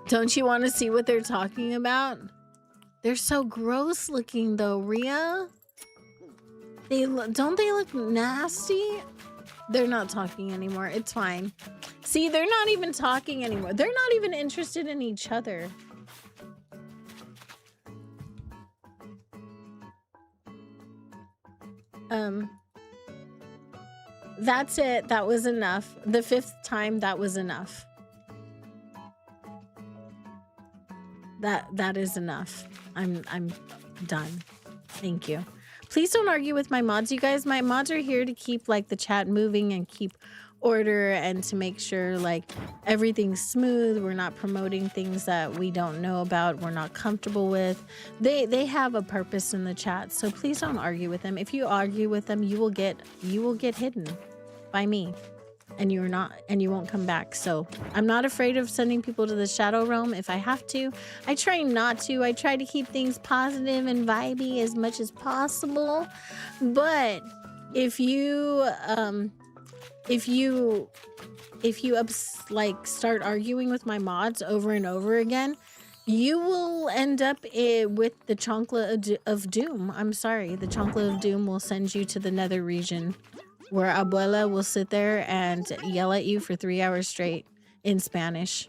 Don't you want to see what they're talking about? They're so gross looking though, Rhea. Don't they look nasty? They're not talking anymore. It's fine. See, they're not even talking anymore. They're not even interested in each other. That's it. That was enough. The 5th time, that was enough. That is enough. I'm done. Thank you. Please don't argue with my mods, you guys. My mods are here to keep like the chat moving and keep order and to make sure like everything's smooth. We're not promoting things that we don't know about, we're not comfortable with. They have a purpose in the chat, so please don't argue with them. If you argue with them, you will get hidden by me, and you won't come back. So I'm not afraid of sending people to the shadow realm if I have to. I try not to. I try to keep things positive and vibey as much as possible. But if you like start arguing with my mods over and over again, you will end up with the chancla of doom. I'm sorry, the chancla of doom will send you to the nether region, where Abuela will sit there and yell at you for 3 hours straight in Spanish.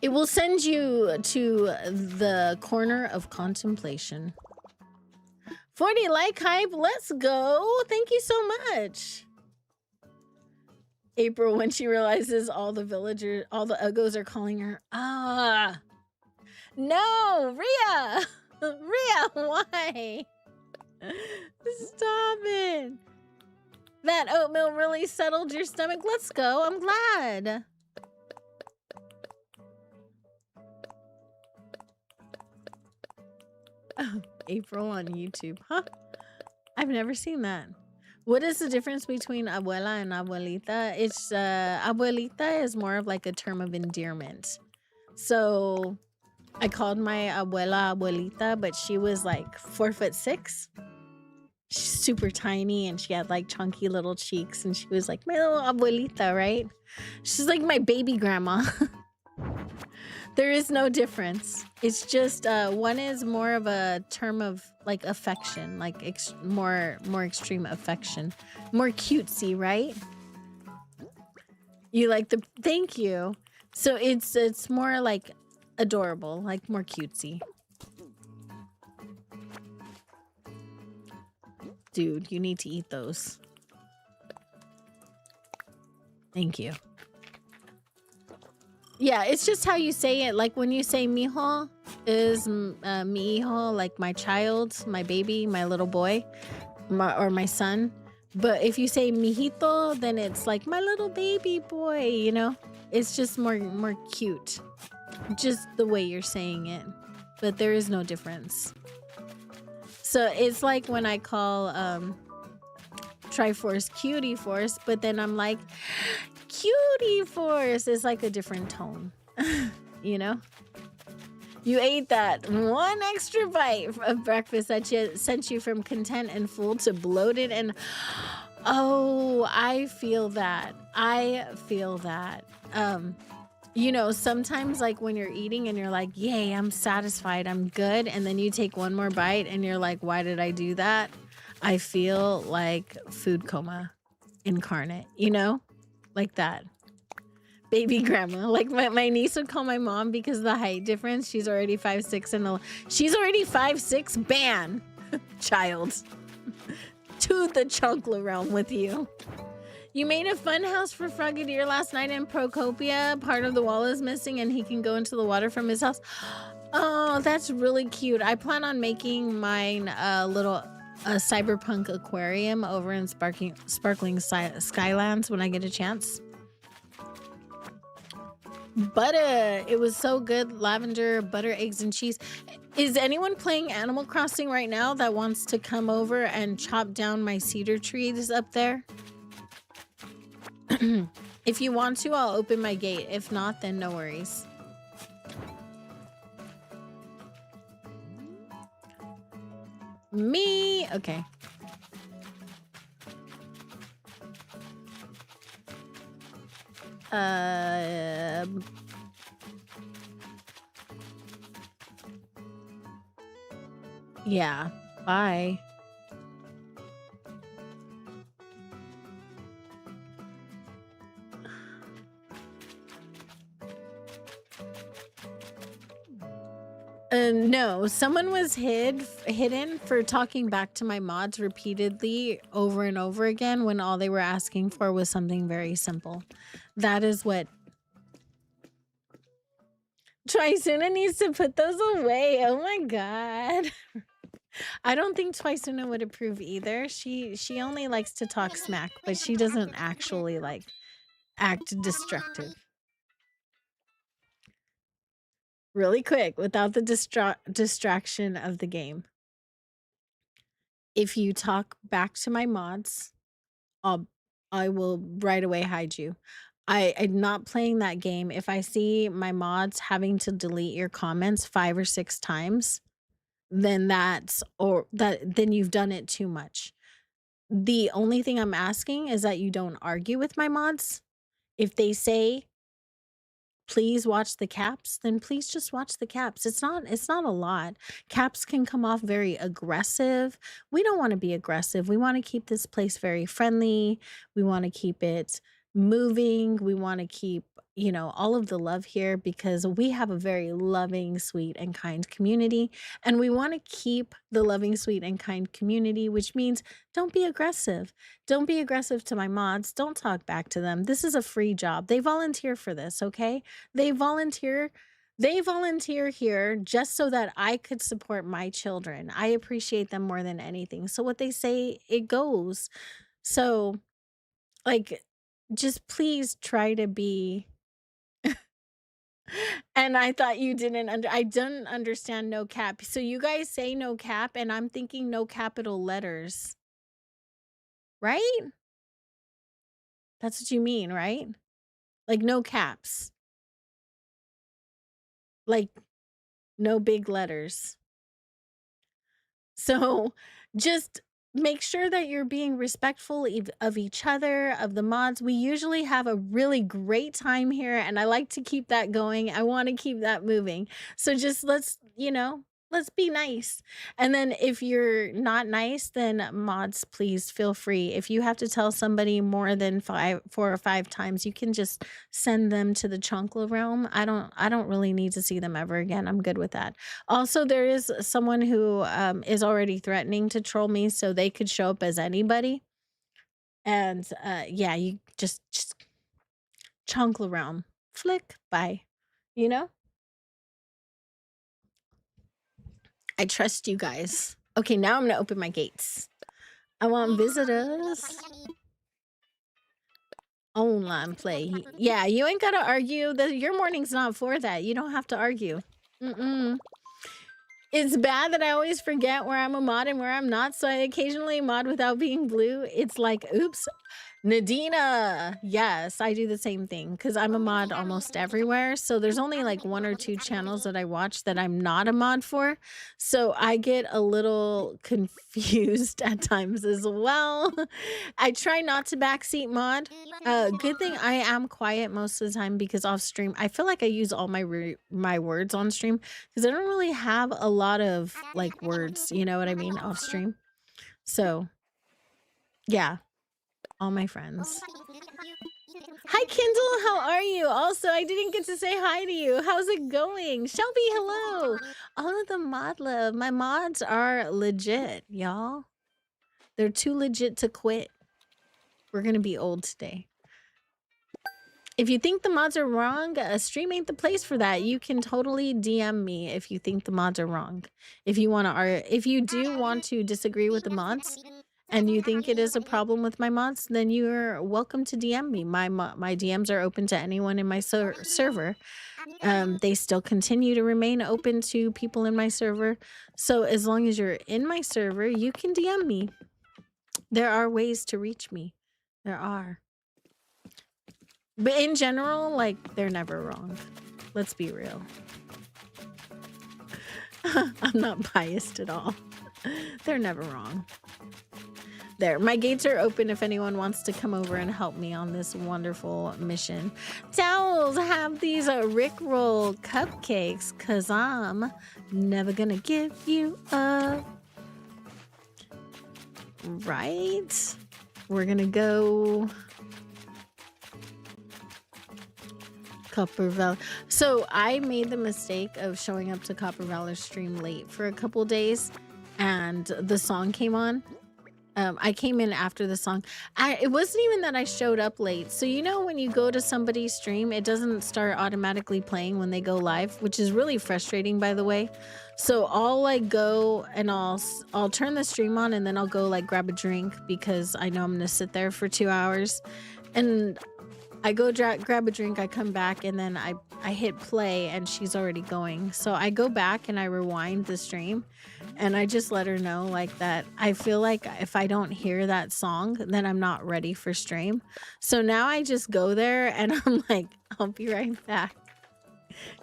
It will send you to the corner of contemplation. 40 like hype, let's go. Thank you so much. April, when she realizes all the Uggos are calling her. Ah. No, Rhea. Rhea, why? Stop it. That oatmeal really settled your stomach. Let's go. I'm glad. Oh, April on YouTube. Huh? I've never seen that. What is the difference between abuela and abuelita? It's abuelita is more of like a term of endearment. So I called my abuela abuelita, but she was like 4'6". She's super tiny and she had like chunky little cheeks, and she was like my little abuelita, right? She's like my baby grandma. There is no difference. It's just one is more of a term of like affection, like more extreme affection, more cutesy, right? You like the thank you. So it's more like adorable, like more cutesy. Dude, you need to eat those. Thank you. Yeah, it's just how you say it. Like when you say mijo is mi hijo, like my child, my baby, my little boy, or my son. But if you say mijito, then it's like my little baby boy, you know? It's just more cute. Just the way you're saying it. But there is no difference. So it's like when I call Triforce Cutie Force, but then I'm like, Cutie Force is like a different tone, you know? You ate that one extra bite of breakfast that sent you from content and full to bloated, and oh, I feel that. I feel that. You know, sometimes like when you're eating and you're like, yay, I'm satisfied, I'm good. And then you take one more bite and you're like, why did I do that? I feel like food coma incarnate, you know? Like that. Baby grandma. Like my niece would call my mom because of the height difference. She's already 5'6" and she's already 5'6". Ban. Child. To the chunkla realm with you. You made a fun house for Frogadier last night in Procopia. Part of the wall is missing and he can go into the water from his house. Oh, that's really cute. I plan on making mine a little cyberpunk aquarium over in Sparkling Skylands when I get a chance. Butter. It was so good. Lavender, butter, eggs, and cheese. Is anyone playing Animal Crossing right now that wants to come over and chop down my cedar trees up there? If you want to, I'll open my gate. If not, then no worries. Me. Okay. Yeah. Bye. No, someone was hidden for talking back to my mods repeatedly over and over again when all they were asking for was something very simple. That is what... Trisuna needs to put those away. Oh my god. I don't think Twisuna would approve either. She only likes to talk smack, but she doesn't actually like act destructive. Really quick, without the distraction of the game. If you talk back to my mods, I'll I will right away hide you. I'm not playing that game. If I see my mods having to delete your comments 5 or 6 times, then then you've done it too much. The only thing I'm asking is that you don't argue with my mods. If they say please watch the caps, then please just watch the caps. It's not a lot. Caps can come off very aggressive. We don't want to be aggressive. We want to keep this place very friendly. We want to keep it moving. We want to keep, all of the love here because we have a very loving, sweet, and kind community. And we want to keep the loving, sweet, and kind community, which means don't be aggressive. Don't be aggressive to my mods. Don't talk back to them. This is a free job. They volunteer for this, okay? They volunteer they volunteer here just so that I could support my children. I appreciate them more than anything. So what they say, it goes. So, like, just please try to be and I thought you didn't I didn't understand no cap. So you guys say no cap and I'm thinking no capital letters, right? That's what you mean, right? Like no caps. Like no big letters. So just make sure that you're being respectful of each other, of the mods. We usually have a really great time here, and I like to keep that going. I want to keep that moving. So just let's be nice. And then if you're not nice, then mods, please feel free. If you have to tell somebody more than 4 or 5 times, you can just send them to the chunkla realm. I don't really need to see them ever again. I'm good with that. Also, there is someone who is already threatening to troll me, so they could show up as anybody. And yeah, you just chunkla realm. Flick, bye. You know? I trust you guys. Okay, now I'm gonna open my gates. I want visitors. Online play. Yeah, you ain't gotta argue. Your morning's not for that. You don't have to argue. Mm-mm. It's bad that I always forget where I'm a mod and where I'm not, so I occasionally mod without being blue. It's like, oops, Nadina. Yes, I do the same thing because I'm a mod almost everywhere. So there's only like 1 or 2 channels that I watch that I'm not a mod for. So I get a little confused at times as well. I try not to backseat mod. Good thing I am quiet most of the time because off stream, I feel like I use all my words on stream because I don't really have a lot of like words, you know what I mean, off stream. So yeah, all my friends. Hi, Kindle. How are you? Also, I didn't get to say hi to you. How's it going? Shelby, hello. All of the mod love. My mods are legit, y'all. They're too legit to quit. We're going to be old today. If you think the mods are wrong, stream ain't the place for that. You can totally DM me if you think the mods are wrong. If you do want to disagree with the mods, and you think it is a problem with my mods, then you're welcome to DM me. My DMs are open to anyone in my server. They still continue to remain open to people in my server. So as long as you're in my server, you can DM me. There are ways to reach me. There are. But in general, like, they're never wrong. Let's be real. I'm not biased at all. They're never wrong. There, my gates are open if anyone wants to come over and help me on this wonderful mission. Towels, have these Rickroll cupcakes, cause I'm never gonna give you up. Right? We're gonna go Copper Valley. So I made the mistake of showing up to Copper Valley stream late for a couple days, and the song came on. I came in after the song. It wasn't even that I showed up late. So you know when you go to somebody's stream, it doesn't start automatically playing when they go live, which is really frustrating, by the way. So I'll like go and I'll turn the stream on and then I'll go like grab a drink because I know I'm gonna sit there for 2 hours. And I go grab a drink, I come back, and then I hit play and she's already going. So I go back and I rewind the stream and I just let her know like that I feel like if I don't hear that song, then I'm not ready for stream. So now I just go there and I'm like, I'll be right back.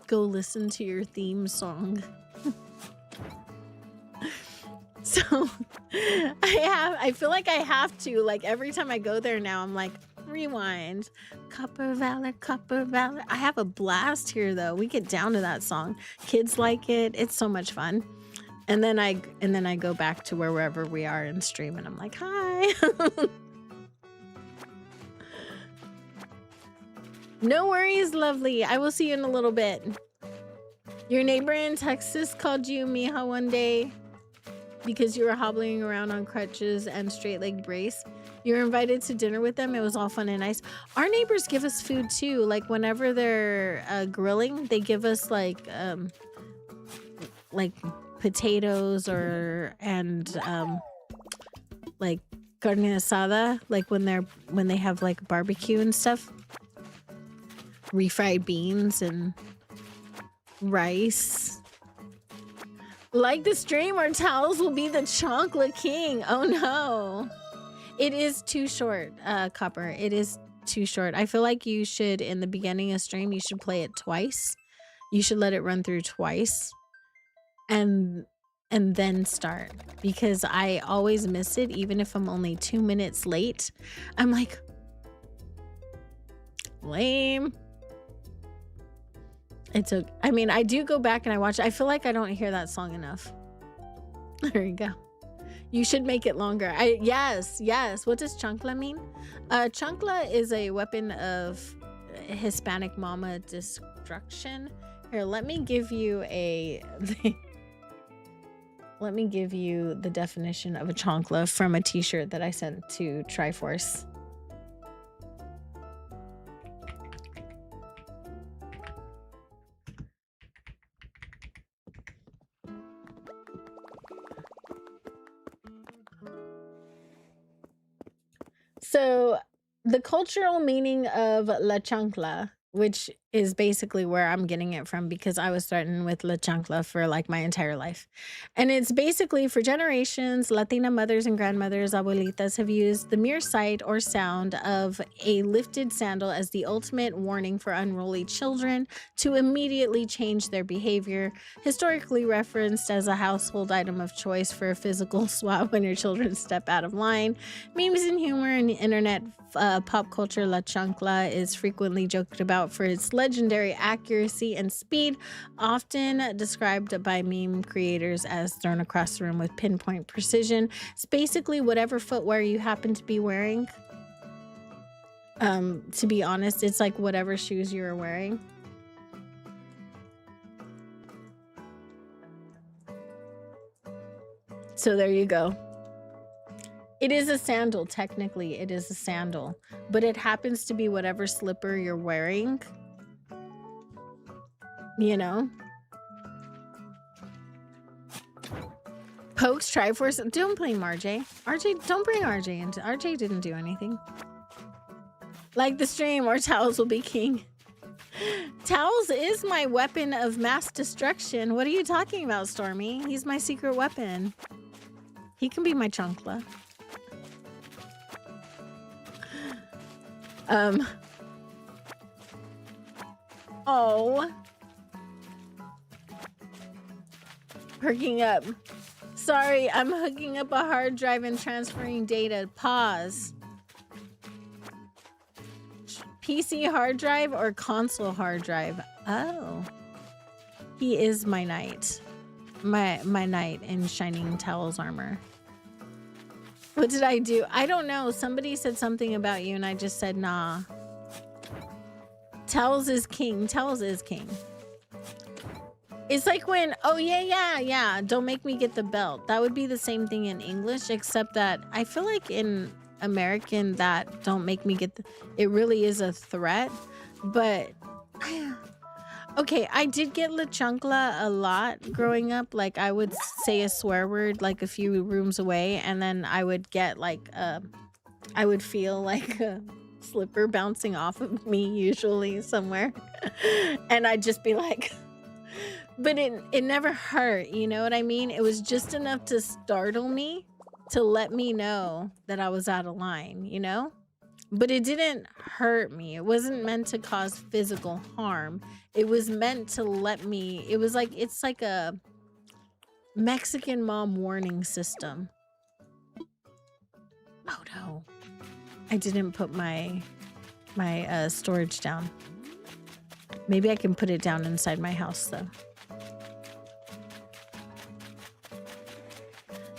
Go listen to your theme song. So I feel like I have to, like every time I go there now, I'm like, rewind. Copper Valor, Copper Valor. I have a blast here though. We get down to that song. Kids like it. It's so much fun. And then I go back to wherever we are in stream and I'm like, hi. No worries, lovely. I will see you in a little bit. Your neighbor in Texas called you Mija one day because you were hobbling around on crutches and straight leg brace. You were invited to dinner with them. It was all fun and nice. Our neighbors give us food too. Like whenever they're grilling, they give us like potatoes and like carne asada, like when they have like barbecue and stuff. Refried beans and rice. Like the stream, our towels will be the chocolate king. Oh no. It is too short, Copper. It is too short. I feel like you should, in the beginning of stream, you should play it twice. You should let it run through twice. And then start. Because I always miss it, even if I'm only 2 minutes late. I'm like, lame. It's okay. I mean, I do go back and I watch it. I feel like I don't hear that song enough. There you go. You should make it longer. Yes. What does chancla mean? Chancla is a weapon of Hispanic mama destruction. Here, let me give you the definition of a chancla from a t-shirt that I sent to Triforce. So the cultural meaning of la chancla, which is basically where I'm getting it from because I was starting with la chancla for like my entire life. And it's basically for generations, Latina mothers and grandmothers, abuelitas have used the mere sight or sound of a lifted sandal as the ultimate warning for unruly children to immediately change their behavior, historically referenced as a household item of choice for a physical swat when your children step out of line. Memes and humor and internet pop culture, la chancla is frequently joked about for its legendary accuracy and speed, often described by meme creators as thrown across the room with pinpoint precision. It's basically whatever footwear you happen to be wearing. To be honest, it's like whatever shoes you're wearing. So there you go. It is a sandal, technically. It is a sandal. But it happens to be whatever slipper you're wearing. You know? Pokes, Triforce. Don't blame RJ. RJ, don't bring RJ into... RJ didn't do anything. Like the stream, or towels will be king. Towels is my weapon of mass destruction. What are you talking about, Stormy? He's my secret weapon. He can be my chancla. Oh. Hooking up. Sorry, I'm hooking up a hard drive and transferring data. Pause. PC hard drive or console hard drive? Oh. He is my knight. My knight in Shining Towels armor. What did I do? I don't know. Somebody said something about you and I just said, nah. Towels is king. Towels is king. It's like when, oh yeah, don't make me get the belt. That would be the same thing in English, except that I feel like in American that don't make me get the, it really is a threat. But okay, I did get la chancla a lot growing up. Like I would say a swear word like a few rooms away, and then I would get like I would feel like a slipper bouncing off of me, usually somewhere. And I'd just be like, but it never hurt, you know what I mean? It was just enough to startle me, to let me know that I was out of line, you know? But it didn't hurt me. It wasn't meant to cause physical harm. It was meant to let me, it was like, it's like a Mexican mom warning system. Oh no. I didn't put my storage down. Maybe I can put it down inside my house though.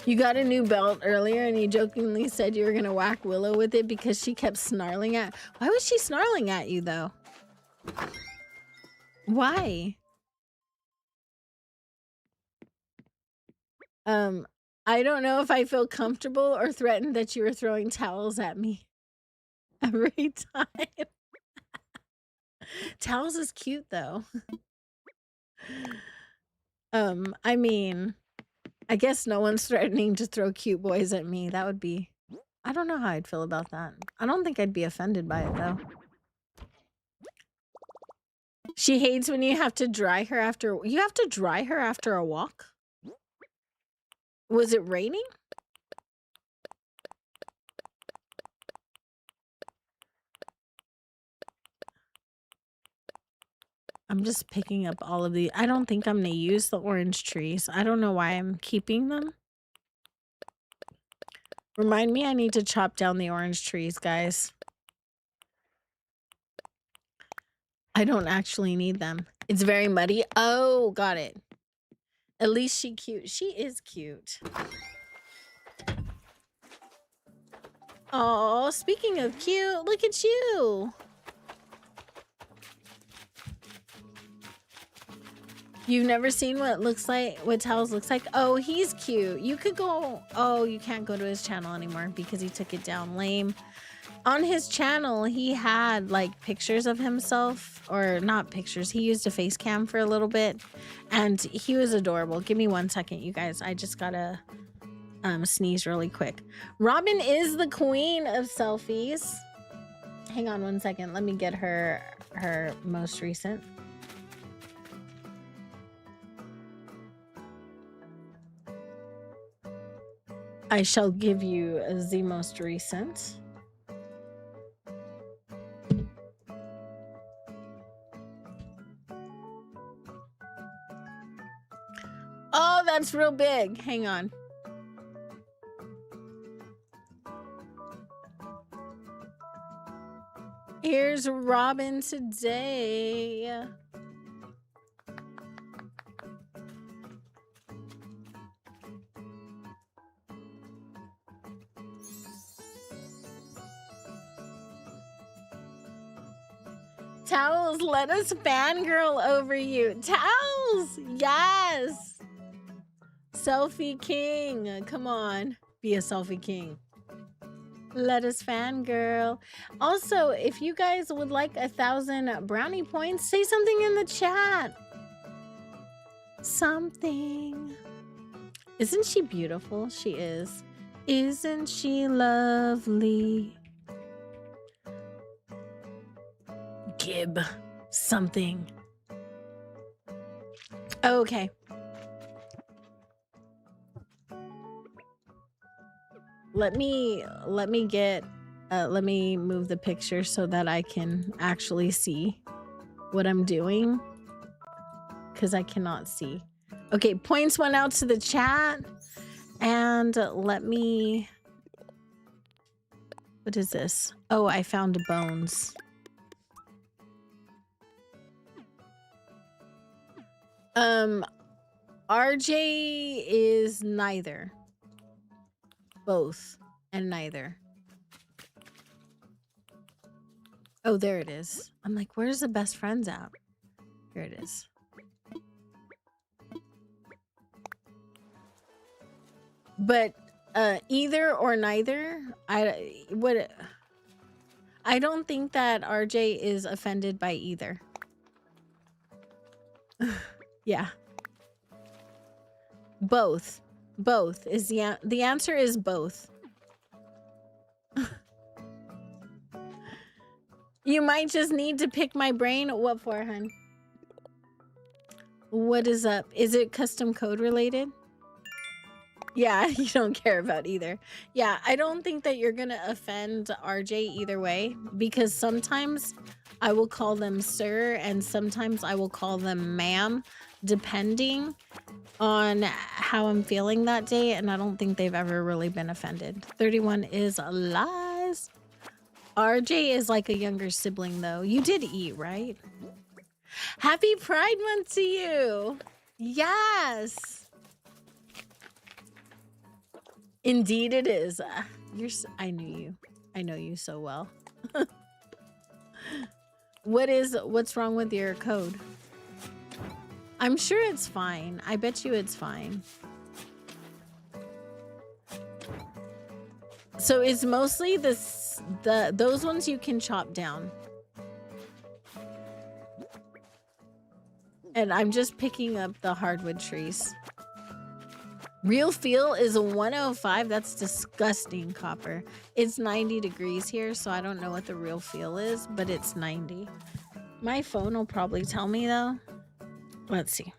You got a new belt earlier and you jokingly said you were gonna whack Willow with it because she kept snarling at. Why was she snarling at you though? Why? I don't know if I feel comfortable or threatened that you were throwing towels at me every time. Towels is cute though. I mean, I guess no one's threatening to throw cute boys at me. That would be, I don't know how I'd feel about that. I don't think I'd be offended by it though. She hates when you have to dry her after, you have to dry her after a walk? Was it raining? I'm just picking up all of the, I don't think I'm gonna use the orange trees. I don't know why I'm keeping them. Remind me I need to chop down the orange trees, guys. I don't actually need them. It's very muddy. Oh, got it. At least she cute. She is cute. Oh, speaking of cute, look at you. You've never seen what Towels looks like? Oh, he's cute. You could go, oh, you can't go to his channel anymore because he took it down. Lame. On his channel, he had like pictures of himself, or not pictures. He used a face cam for a little bit and he was adorable. Give me 1 second, you guys. I just gotta sneeze really quick. Robin is the queen of selfies. Hang on 1 second. Let me get her most recent. I shall give you the most recent. Oh, that's real big. Hang on. Here's Robin today. Towels, let us fangirl over you. Towels, yes. Selfie king, come on, be a selfie king. Let us fangirl. Also, if you guys would like 1,000 brownie points, say something in the chat. Something. Isn't she beautiful? She is. Isn't she lovely? Gib something. Okay. Let me move the picture so that I can actually see what I'm doing, because I cannot see. Okay, points went out to the chat, and let me, what is this? Oh, I found bones. RJ is neither. Both and neither. Oh, there it is. I'm like, where's the best friends at? Here it is. But either or neither, I don't think that RJ is offended by either. Yeah. Both. Both is the answer is both. You might just need to pick my brain. What for, hun? What is up? Is it custom code related? Yeah, you don't care about either. Yeah, I don't think that you're gonna offend RJ either way, because sometimes I will call them sir and sometimes I will call them ma'am, depending on how I'm feeling that day, and I don't think they've ever really been offended. 31 is lies. RJ is like a younger sibling though. You did eat, right? Happy Pride Month to you. Yes. Indeed it is. I knew you. I know you so well. What's wrong with your code? I'm sure it's fine. I bet you it's fine. So it's mostly those ones you can chop down. And I'm just picking up the hardwood trees. Real feel is a 105. That's disgusting, Copper. It's 90 degrees here, so I don't know what the real feel is, but it's 90. My phone will probably tell me though. Let's see.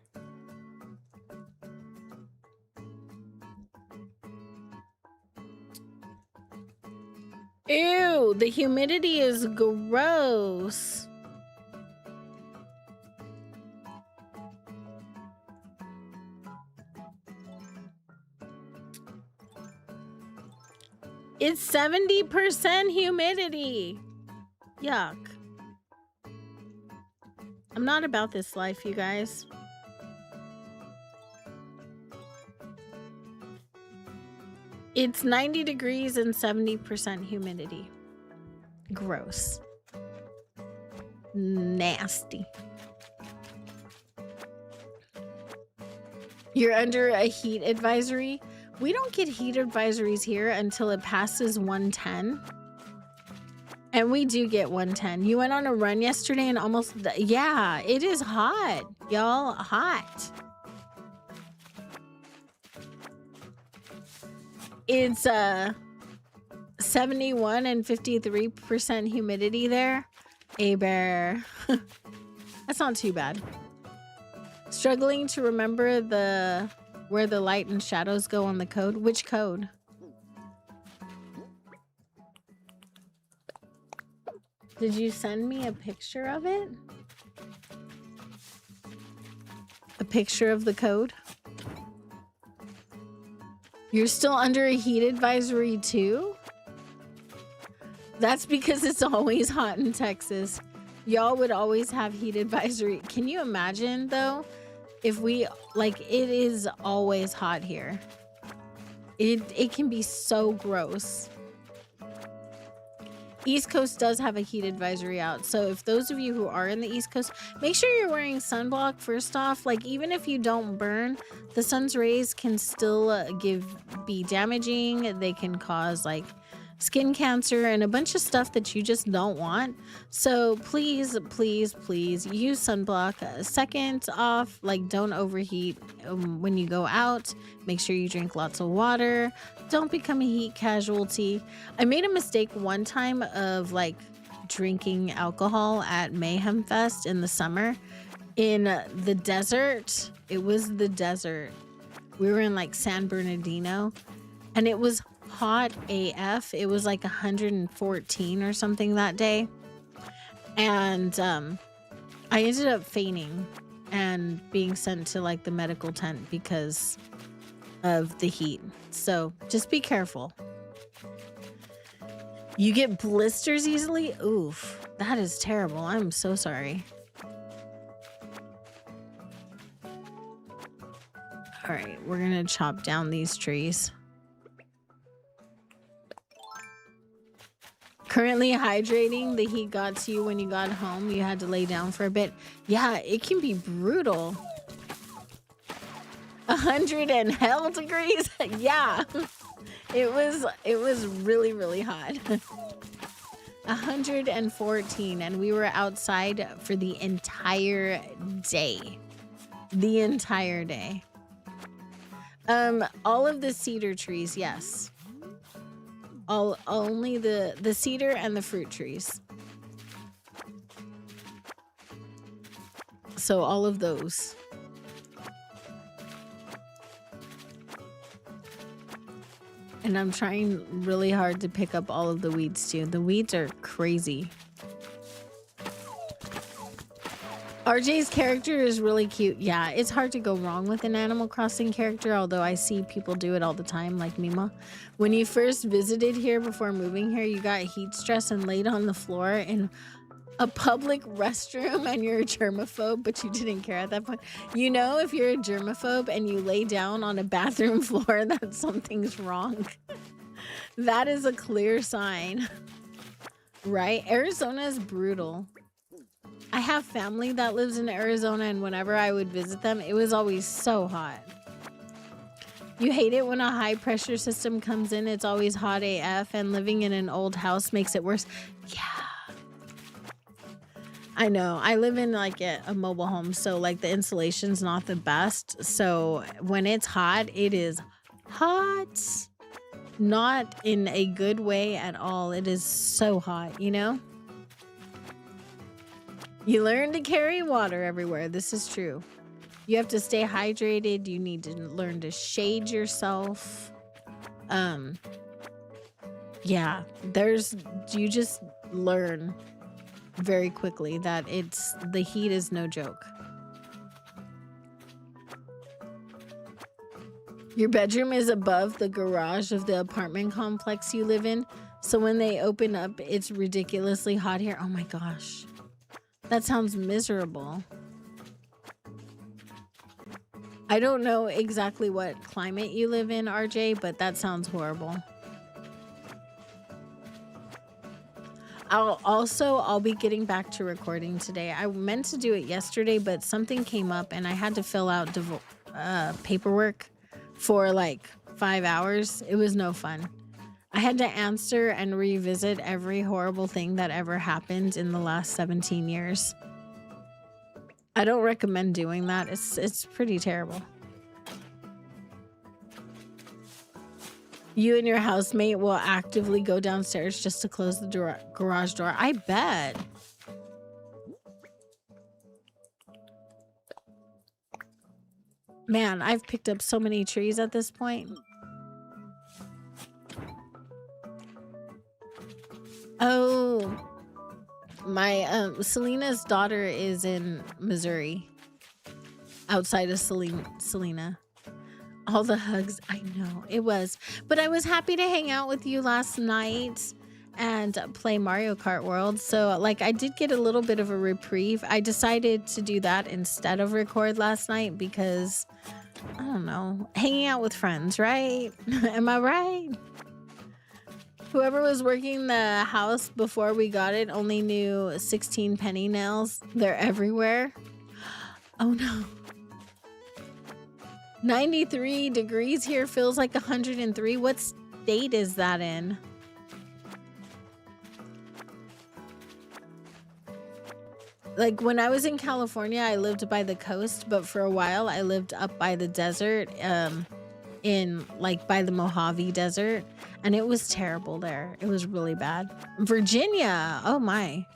Ew, the humidity is gross. It's 70% humidity. Yuck. I'm not about this life, you guys. It's 90 degrees and 70% humidity. Gross. Nasty. You're under a heat advisory. We don't get heat advisories here until it passes 110. And we do get 110. You went on a run yesterday and almost... Yeah, it is hot. Y'all, hot. It's 71 and 53% humidity there. A-bear. That's not too bad. Struggling to remember where the light and shadows go on the code. Which code? Did you send me a picture of it? A picture of the code? You're still under a heat advisory too? That's because it's always hot in Texas. Y'all would always have heat advisory. Can you imagine though? If we, like, it is always hot here. It can be so gross. East Coast does have a heat advisory out. So if those of you who are in the East Coast, make sure you're wearing sunblock first off. Like, even if you don't burn, the sun's rays can still be damaging. They can cause like skin cancer and a bunch of stuff that you just don't want. So please, please, please use sunblock. Second off, like, don't overheat when you go out. Make sure you drink lots of water. Don't become a heat casualty. I made a mistake one time of like drinking alcohol at Mayhem Fest in the summer in the desert. It was the desert. We were in like San Bernardino and it was hot AF. It was like 114 or something that day. And I ended up fainting and being sent to like the medical tent because of the heat. So just be careful. You get blisters easily? Oof, that is terrible. I'm so sorry. All right, we're gonna chop down these trees. Currently hydrating. The heat got to you when you got home. You had to lay down for a bit. Yeah, it can be brutal. 100 and hell degrees. Yeah, it was really, really hot. 114, and we were outside for the entire day. The entire day. All of the cedar trees, yes. Only the cedar and the fruit trees. So all of those. And I'm trying really hard to pick up all of the weeds too. The weeds are crazy. RJ's character is really cute. Yeah, it's hard to go wrong with an Animal Crossing character, although I see people do it all the time, like Mima. When you first visited here before moving here, you got heat stress and laid on the floor in a public restroom, and you're a germaphobe, but you didn't care at that point. You know, if you're a germaphobe and you lay down on a bathroom floor, that something's wrong. That is a clear sign, right? Arizona is brutal. I have family that lives in Arizona, and whenever I would visit them, it was always so hot. You hate it when a high pressure system comes in. It's always hot AF, and living in an old house makes it worse. Yeah. I know. I live in like a mobile home, so like the insulation's not the best. So when it's hot, it is hot. Not in a good way at all. It is so hot, you know? You learn to carry water everywhere. This is true. You have to stay hydrated. You need to learn to shade yourself. Yeah, you just learn very quickly that the heat is no joke. Your bedroom is above the garage of the apartment complex you live in. So when they open up, it's ridiculously hot here. Oh my gosh. That sounds miserable. I don't know exactly what climate you live in, RJ, but that sounds horrible. I'll be getting back to recording today. I meant to do it yesterday, but something came up and I had to fill out paperwork for like 5 hours. It was no fun. I had to answer and revisit every horrible thing that ever happened in the last 17 years. I don't recommend doing that. It's pretty terrible. You and your housemate will actively go downstairs just to close the garage door. I bet. Man, I've picked up so many trees at this point. Oh, my Selena's daughter is in Missouri, outside of Selena. All the hugs, I know it was, but I was happy to hang out with you last night and play Mario Kart World. So like I did get a little bit of a reprieve. I decided to do that instead of record last night because I don't know, hanging out with friends, right? Am I right? Whoever was working the house before we got it only knew 16 penny nails. They're everywhere. Oh no. 93 degrees here feels like 103. What state is that in? Like when I was in California, I lived by the coast, but for a while I lived up by the desert, in like by the Mojave Desert, and it was terrible there. It was really bad. Virginia, oh my.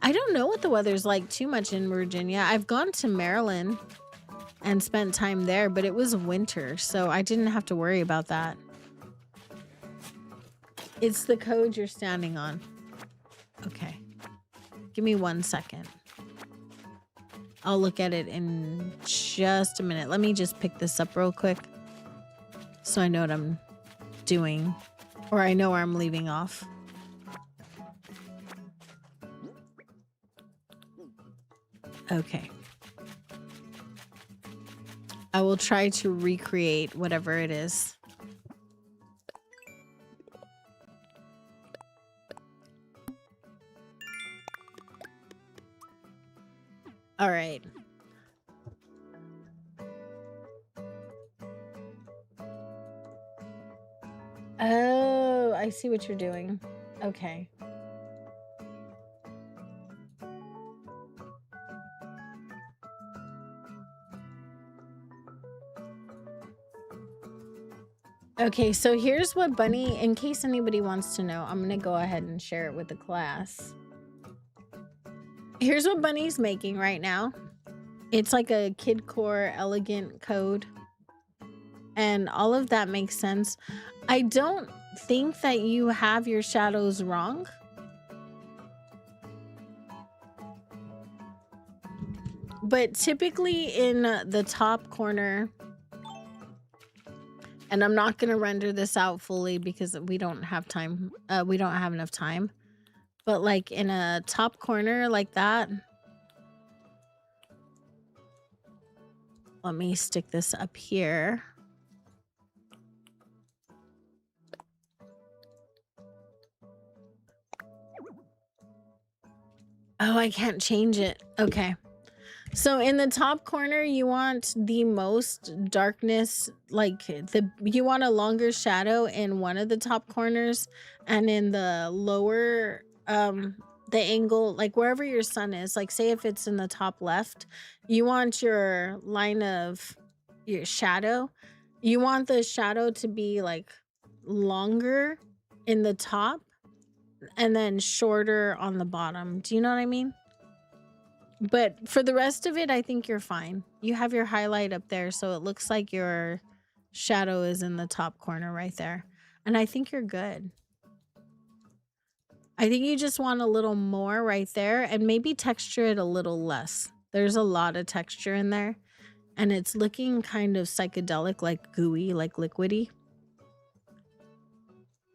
I don't know what the weather's like too much in Virginia. I've gone to Maryland and spent time there, but it was winter, so I didn't have to worry about that. It's the code you're standing on. Okay. Give me 1 second. I'll look at it in just a minute. Let me just pick this up real quick so I know what I'm doing, or I know where I'm leaving off. Okay. I will try to recreate whatever it is. All right. Oh, I see what you're doing. Okay. Okay, so here's what Bunny, in case anybody wants to know, I'm going to go ahead and share it with the class. Here's what Bunny's making right now. It's like a kidcore elegant code. And all of that makes sense. I don't think that you have your shadows wrong. But typically in the top corner, and I'm not going to render this out fully because we don't have time. We don't have enough time. But like in a top corner like that, let me stick this up here. Oh, I can't change it. Okay. So in the top corner, you want the most darkness, like you want a longer shadow in one of the top corners, and in the lower, the angle, like wherever your sun is, like say if it's in the top left, you want your line of your shadow, you want the shadow to be like longer in the top and then shorter on the bottom. Do you know what I mean? But for the rest of it, I think you're fine. You have your highlight up there, so it looks like your shadow is in the top corner right there. And I think you're good. I think you just want a little more right there and maybe texture it a little less. There's a lot of texture in there, and it's looking kind of psychedelic, like gooey, like liquidy.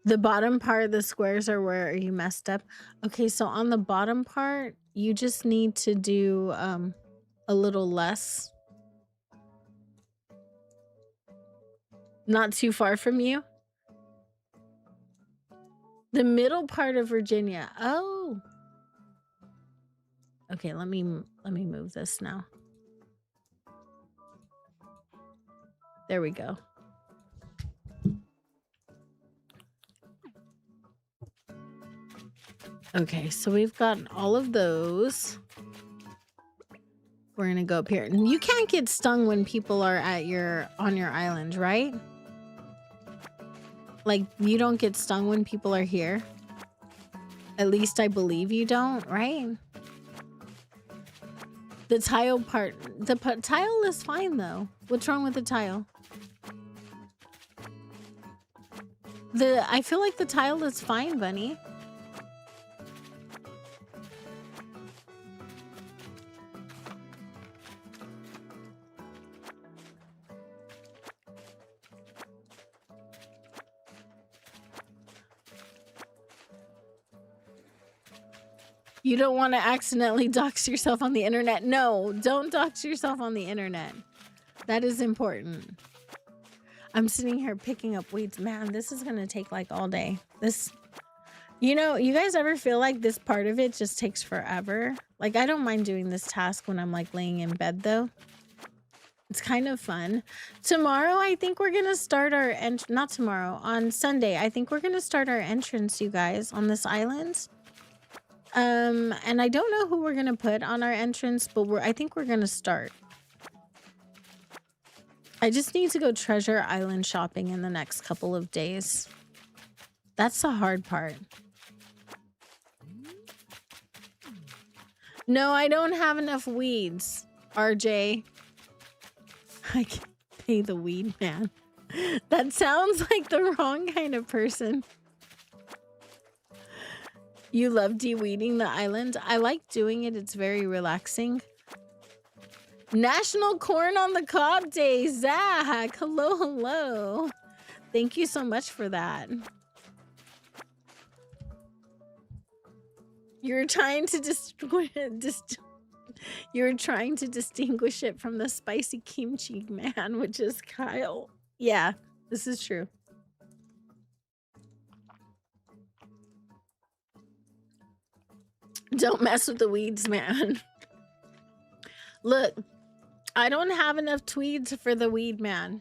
The bottom part of the squares are where you messed up. Okay, so on the bottom part, you just need to do a little less. Not too far from you. The middle part of Virginia. Oh. Okay, let me move this now. There we go. Okay, so we've got all of those. We're gonna go up here. And you can't get stung when people are at on your island, right? Like, you don't get stung when people are here. At least I believe you don't, right? The tile part, the tile is fine though. What's wrong with the tile? I feel like the tile is fine, Bunny. You don't want to accidentally dox yourself on the internet. No, don't dox yourself on the internet. That is important. I'm sitting here picking up weeds. Man, this is going to take like all day. You know, you guys ever feel like this part of it just takes forever? Like, I don't mind doing this task when I'm like laying in bed though. It's kind of fun. Tomorrow, I think we're going to start our not tomorrow, on Sunday. I think we're going to start our entrance, you guys, on this island. And I don't know who we're gonna put on our entrance, but I think we're gonna start. I just need to go treasure island shopping in the next couple of days. That's the hard part. No, I don't have enough weeds, RJ. I can pay the weed man. That sounds like the wrong kind of person. You love de-weeding the island? I like doing it. It's very relaxing. National Corn on the Cob Day. Zach, hello, hello. Thank you so much for that. You're trying to distinguish it from the spicy kimchi man, which is Kyle. Yeah, this is true. Don't mess with the weeds, man. Look, I don't have enough tweeds for the weed man.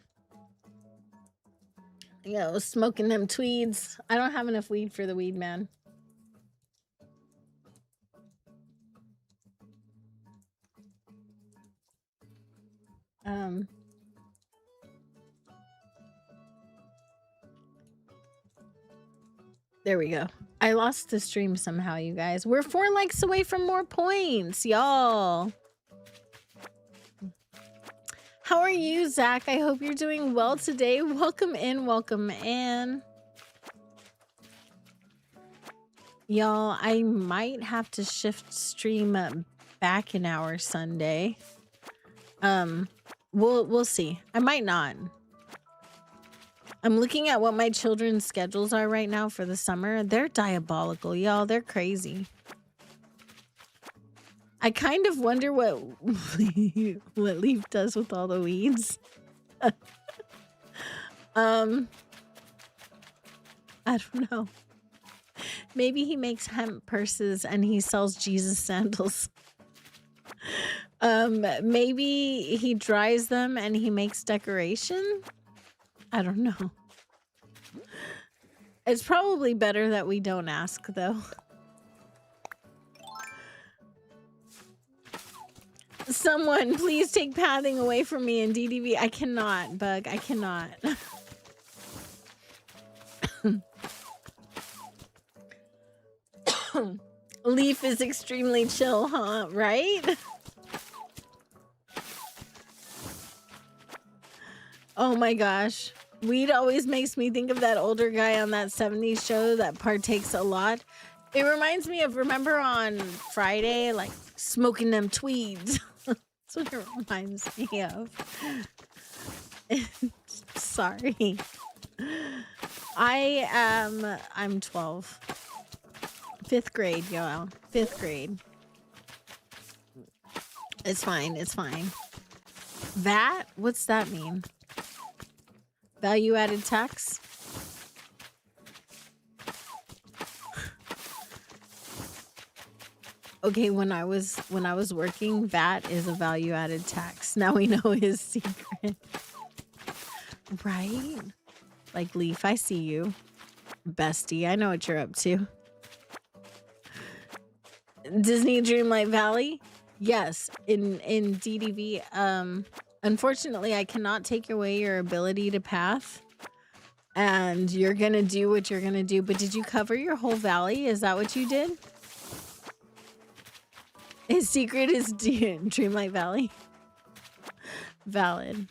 Yo, smoking them tweeds. I don't have enough weed for the weed man. There we go. I lost the stream somehow, you guys. We're 4 likes away from more points, y'all. How are you, Zach? I hope you're doing well today. Welcome in, welcome in. Y'all, I might have to shift stream back an hour Sunday. We'll see. I might not. I'm looking at what my children's schedules are right now for the summer. They're diabolical, y'all. They're crazy. I kind of wonder what Leaf does with all the weeds. I don't know. Maybe he makes hemp purses and he sells Jesus sandals. Maybe he dries them and he makes decoration. I don't know. It's probably better that we don't ask, though. Someone, please take pathing away from me in DDV. I cannot, Bug. I cannot. Leaf is extremely chill, huh? Right? Oh my gosh. Weed always makes me think of that older guy on that 70s show that partakes a lot. It reminds me of, remember on Friday, like smoking them tweeds? That's what it reminds me of. Sorry. I'm 12. 5th grade, yo. 5th grade. It's fine. It's fine. VAT? What's that mean? Value added tax? Okay, when I was working, VAT is a value added tax. Now we know his secret. Right? Like Leaf, I see you. Bestie, I know what you're up to. Disney Dreamlight Valley? Yes, in DDV. Unfortunately, I cannot take away your ability to path. And you're going to do what you're going to do. But did you cover your whole valley? Is that what you did? His secret is Dreamlight Valley. Valid.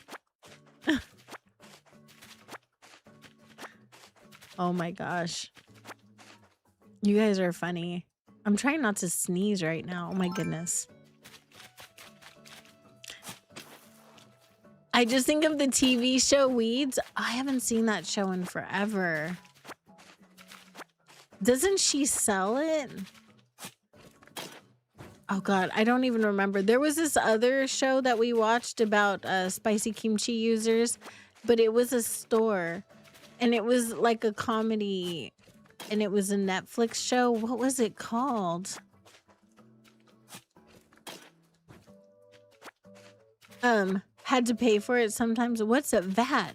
Oh my gosh. You guys are funny. I'm trying not to sneeze right now. Oh my goodness. I just think of the TV show Weeds. I haven't seen that show in forever. Doesn't she sell it? Oh God, I don't even remember. There was this other show that we watched about spicy kimchi users, but it was a store and it was like a comedy and it was a Netflix show. What was it called? Had to pay for it sometimes. What's a VAT?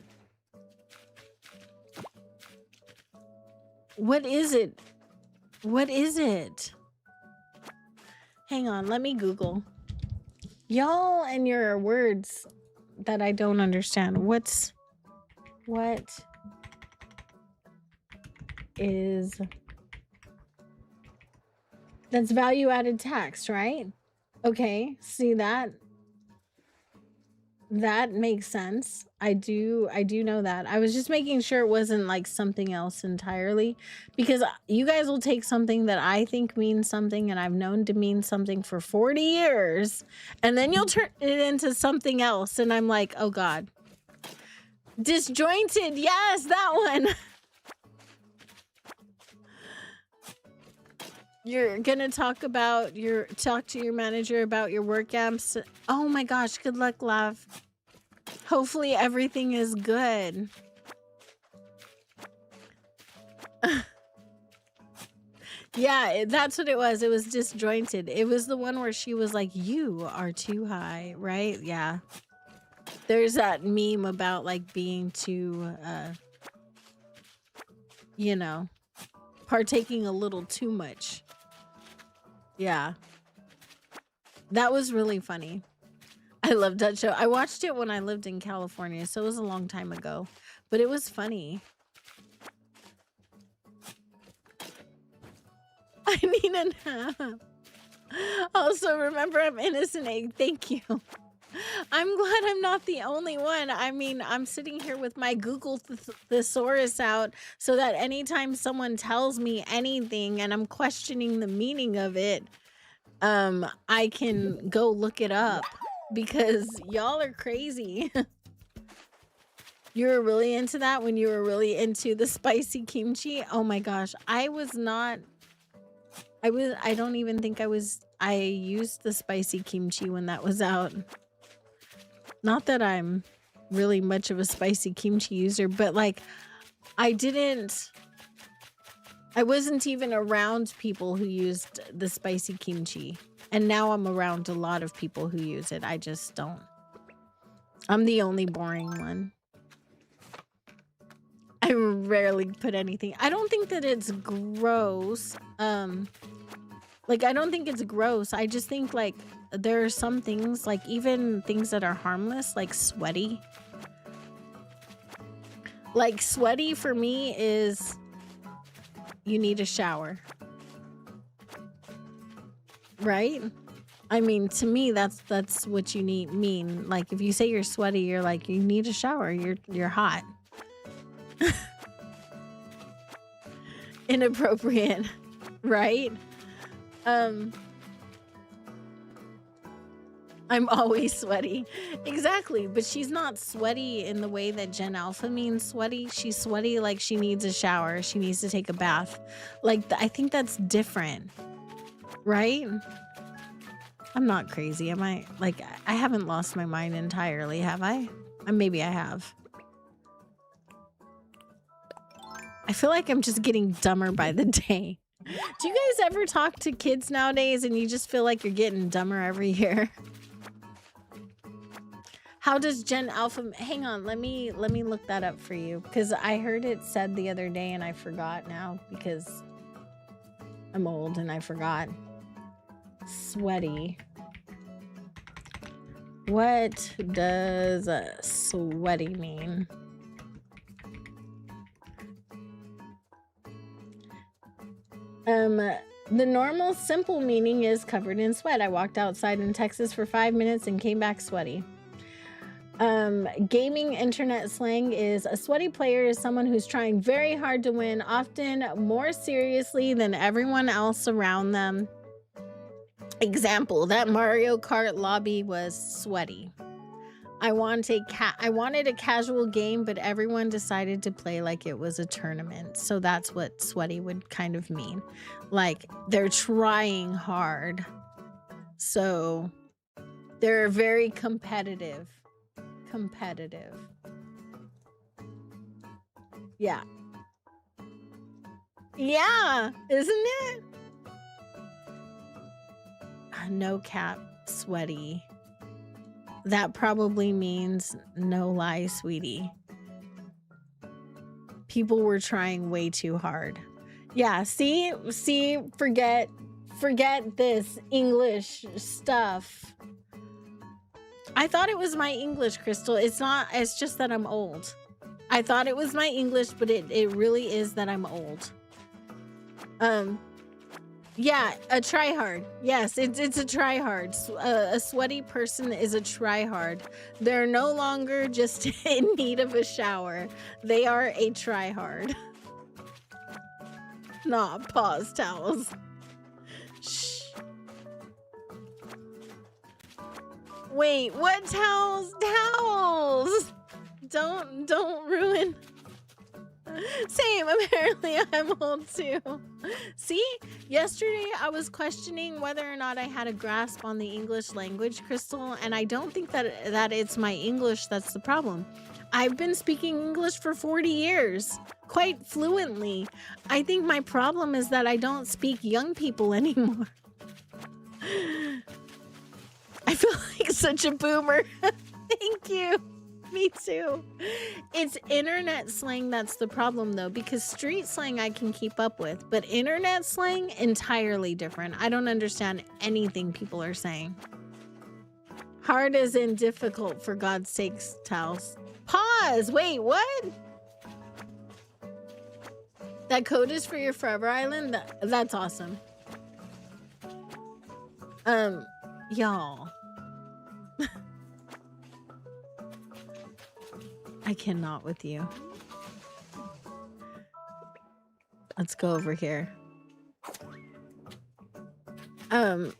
What is it? What is it? Hang on, let me Google. Y'all and your words that I don't understand. What is... That's value added tax, right? Okay, see that? That makes sense. I do know that. I was just making sure it wasn't like something else entirely, because you guys will take something that I think means something and I've known to mean something for 40 years and then you'll turn it into something else and I'm like, oh God. Disjointed. Yes, that one. You're gonna talk to your manager about your work amps. Oh my gosh, good luck, love. Hopefully everything is good. Yeah, that's what it was. It was disjointed. It was the one where she was like, you are too high, right? Yeah. There's that meme about like being too you know, partaking a little too much. Yeah. That was really funny. I love that show. I watched it when I lived in California, so it was a long time ago. But it was funny. I need a nap. Also, remember, I'm innocent egg. Thank you. I'm glad I'm not the only one. I mean, I'm sitting here with my Google thesaurus out so that anytime someone tells me anything and I'm questioning the meaning of it, I can go look it up because y'all are crazy. You were really into that when you were really into the spicy kimchi? Oh my gosh. I don't even think I used the spicy kimchi when that was out. Not that I'm really much of a spicy kimchi user, but like I wasn't even around people who used the spicy kimchi. And now I'm around a lot of people who use it. I just don't. I'm the only boring one. I rarely put anything. I don't think that it's gross. Like, I don't think it's gross. I just think, like, there are some things, like, even things that are harmless, like sweaty. Like, sweaty for me is you need a shower. Right? I mean, to me, that's what you mean. Like, if you say you're sweaty, you're like, you need a shower. You're hot. Inappropriate, right? I'm always sweaty. Exactly, but she's not sweaty in the way that Gen Alpha means sweaty. She's sweaty like she needs a shower. She needs to take a bath. Like, I think that's different, right? I'm not crazy, am I? Like, I haven't lost my mind entirely, have I? Maybe I have. I feel like I'm just getting dumber by the day. Do you guys ever talk to kids nowadays and you just feel like you're getting dumber every year? How does Gen Alpha... Hang on, let me look that up for you. Because I heard it said the other day and I forgot now because I'm old and I forgot. Sweaty. What does sweaty mean? The normal simple meaning is covered in sweat. I walked outside in Texas for 5 minutes and came back sweaty. Gaming internet slang is a sweaty player is someone who's trying very hard to win, often more seriously than everyone else around them. Example, that Mario Kart lobby was sweaty. I wanted a casual game, but everyone decided to play like it was a tournament. So that's what sweaty would kind of mean. Like, they're trying hard. So they're very competitive. Yeah. Yeah, isn't it? No cap, sweaty. That probably means no lie, sweetie. People were trying way too hard. Yeah, see, forget this English stuff. I thought it was my English, Crystal. It's not, it's just that I'm old. I thought it was my English, but it really is that I'm old. Yeah, a tryhard. Yes, it's a tryhard. A sweaty person is a tryhard. They're no longer just in need of a shower. They are a tryhard. Not pause towels. Shh. Wait, what towels? Towels! Don't ruin. Same, apparently I'm old too. See, yesterday I was questioning whether or not I had a grasp on the English language, Crystal, and I don't think that it's my English that's the problem. I've been speaking English for 40 years, quite fluently. I think my problem is that I don't speak young people anymore. I feel like such a boomer. Thank you. Me too. It's internet slang that's the problem, though, because street slang I can keep up with, but internet slang, entirely different. I don't understand anything people are saying. Hard as in difficult, for God's sakes, Tals. Pause! Wait, what? That code is for your Forever Island? That's awesome. Y'all. I cannot with you. Let's go over here. But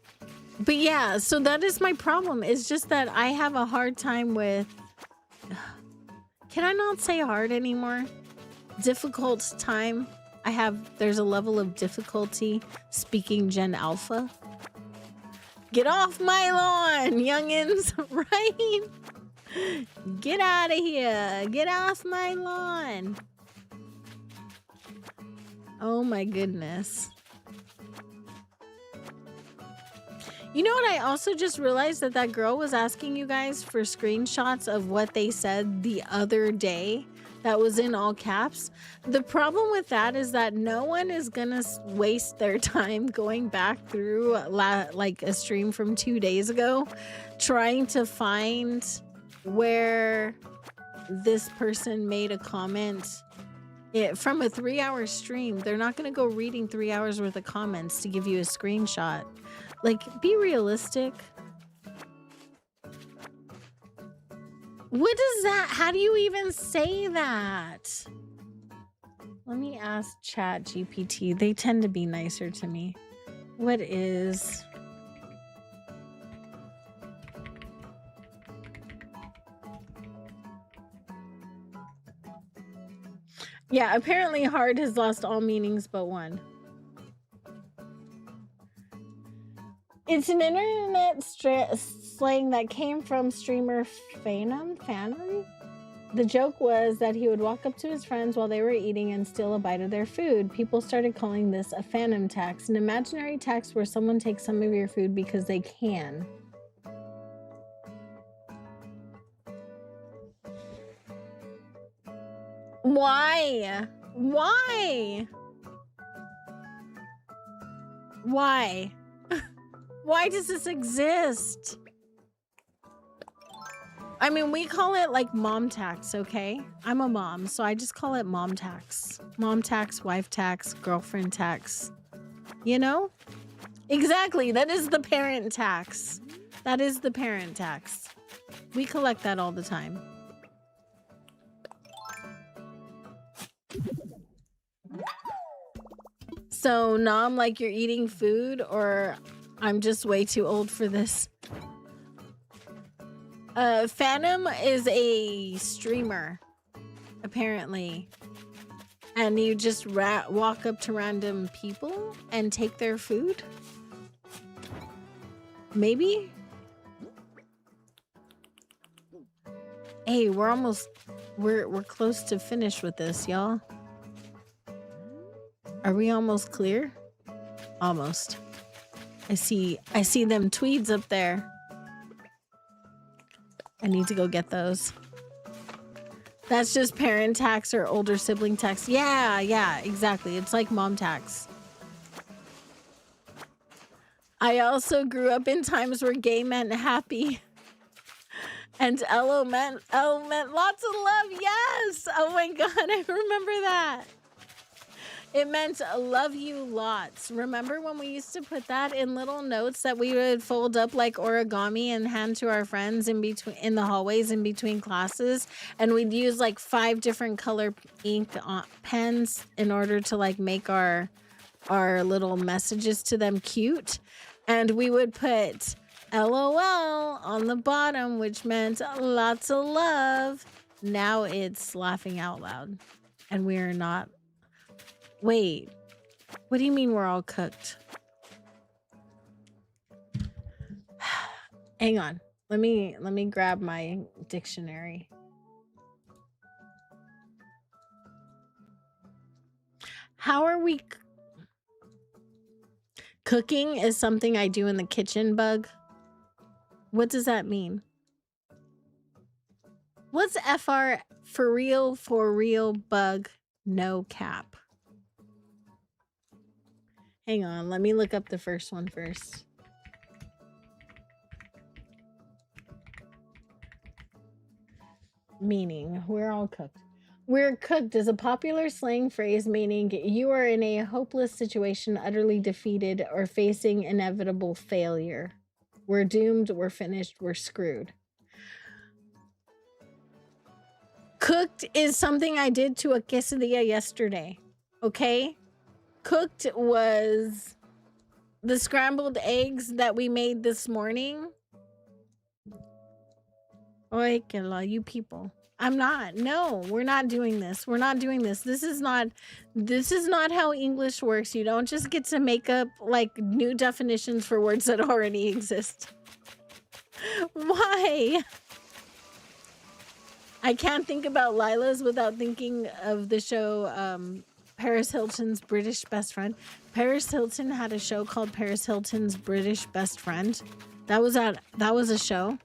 yeah, so that is my problem. It's just that I have a hard time with... Can I not say hard anymore? Difficult time. There's a level of difficulty speaking Gen Alpha. Get off my lawn, youngins, right? Get out of here. Get off my lawn. Oh my goodness. You know what? I also just realized that girl was asking you guys for screenshots of what they said the other day. That was in all caps. The problem with that is that no one is gonna waste their time going back through like a stream from 2 days ago, trying to find where this person made a comment from a 3-hour stream. They're not going to go reading 3 hours worth of comments to give you a screenshot. Like, be realistic. What does that? How do you even say that? Let me ask Chat GPT. They tend to be nicer to me. What is... Yeah, apparently hard has lost all meanings but one. It's an internet slang that came from streamer Phantom. The joke was that he would walk up to his friends while they were eating and steal a bite of their food. People started calling this a phantom tax, an imaginary tax where someone takes some of your food because they can. Why? Why? Why? Why does this exist? I mean, we call it like mom tax, okay? I'm a mom, so I just call it mom tax. Mom tax, wife tax, girlfriend tax. You know? Exactly, that is the parent tax. That is the parent tax. We collect that all the time. So, Nom, like you're eating food, or I'm just way too old for this. Phantom is a streamer, apparently. And you just walk up to random people and take their food? Maybe? Hey, we're close to finish with this, y'all. Are we almost clear? Almost. I see them tweeds up there. I need to go get those. That's just parent tax or older sibling tax. Yeah, exactly. It's like mom tax. I also grew up in times where gay meant happy. And LO meant lots of love. Yes. Oh my God, I remember that. It meant love you lots. Remember when we used to put that in little notes that we would fold up like origami and hand to our friends in the hallways in between classes, and we'd use like 5 different color ink pens in order to like make our little messages to them cute, and we would put LOL on the bottom, which meant lots of love. Now it's laughing out loud, and we are not. Wait, what do you mean we're all cooked? Hang on. Let me grab my dictionary. How are we? Cooking is something I do in the kitchen, Bug. What does that mean? What's FR for real bug no cap? Hang on, let me look up the first one first. Meaning, we're all cooked. We're cooked is a popular slang phrase meaning you are in a hopeless situation, utterly defeated, or facing inevitable failure. We're doomed, we're finished, we're screwed. Cooked is something I did to a quesadilla yesterday. Okay? Cooked was the scrambled eggs that we made this morning. Oy, que la, you people. I'm not. No, we're not doing this. We're not doing this. This is not how English works. You don't just get to make up like new definitions for words that already exist. Why? I can't think about Lila's without thinking of the show Paris Hilton's British Best Friend. Paris Hilton had a show called Paris Hilton's British Best Friend. That was a show.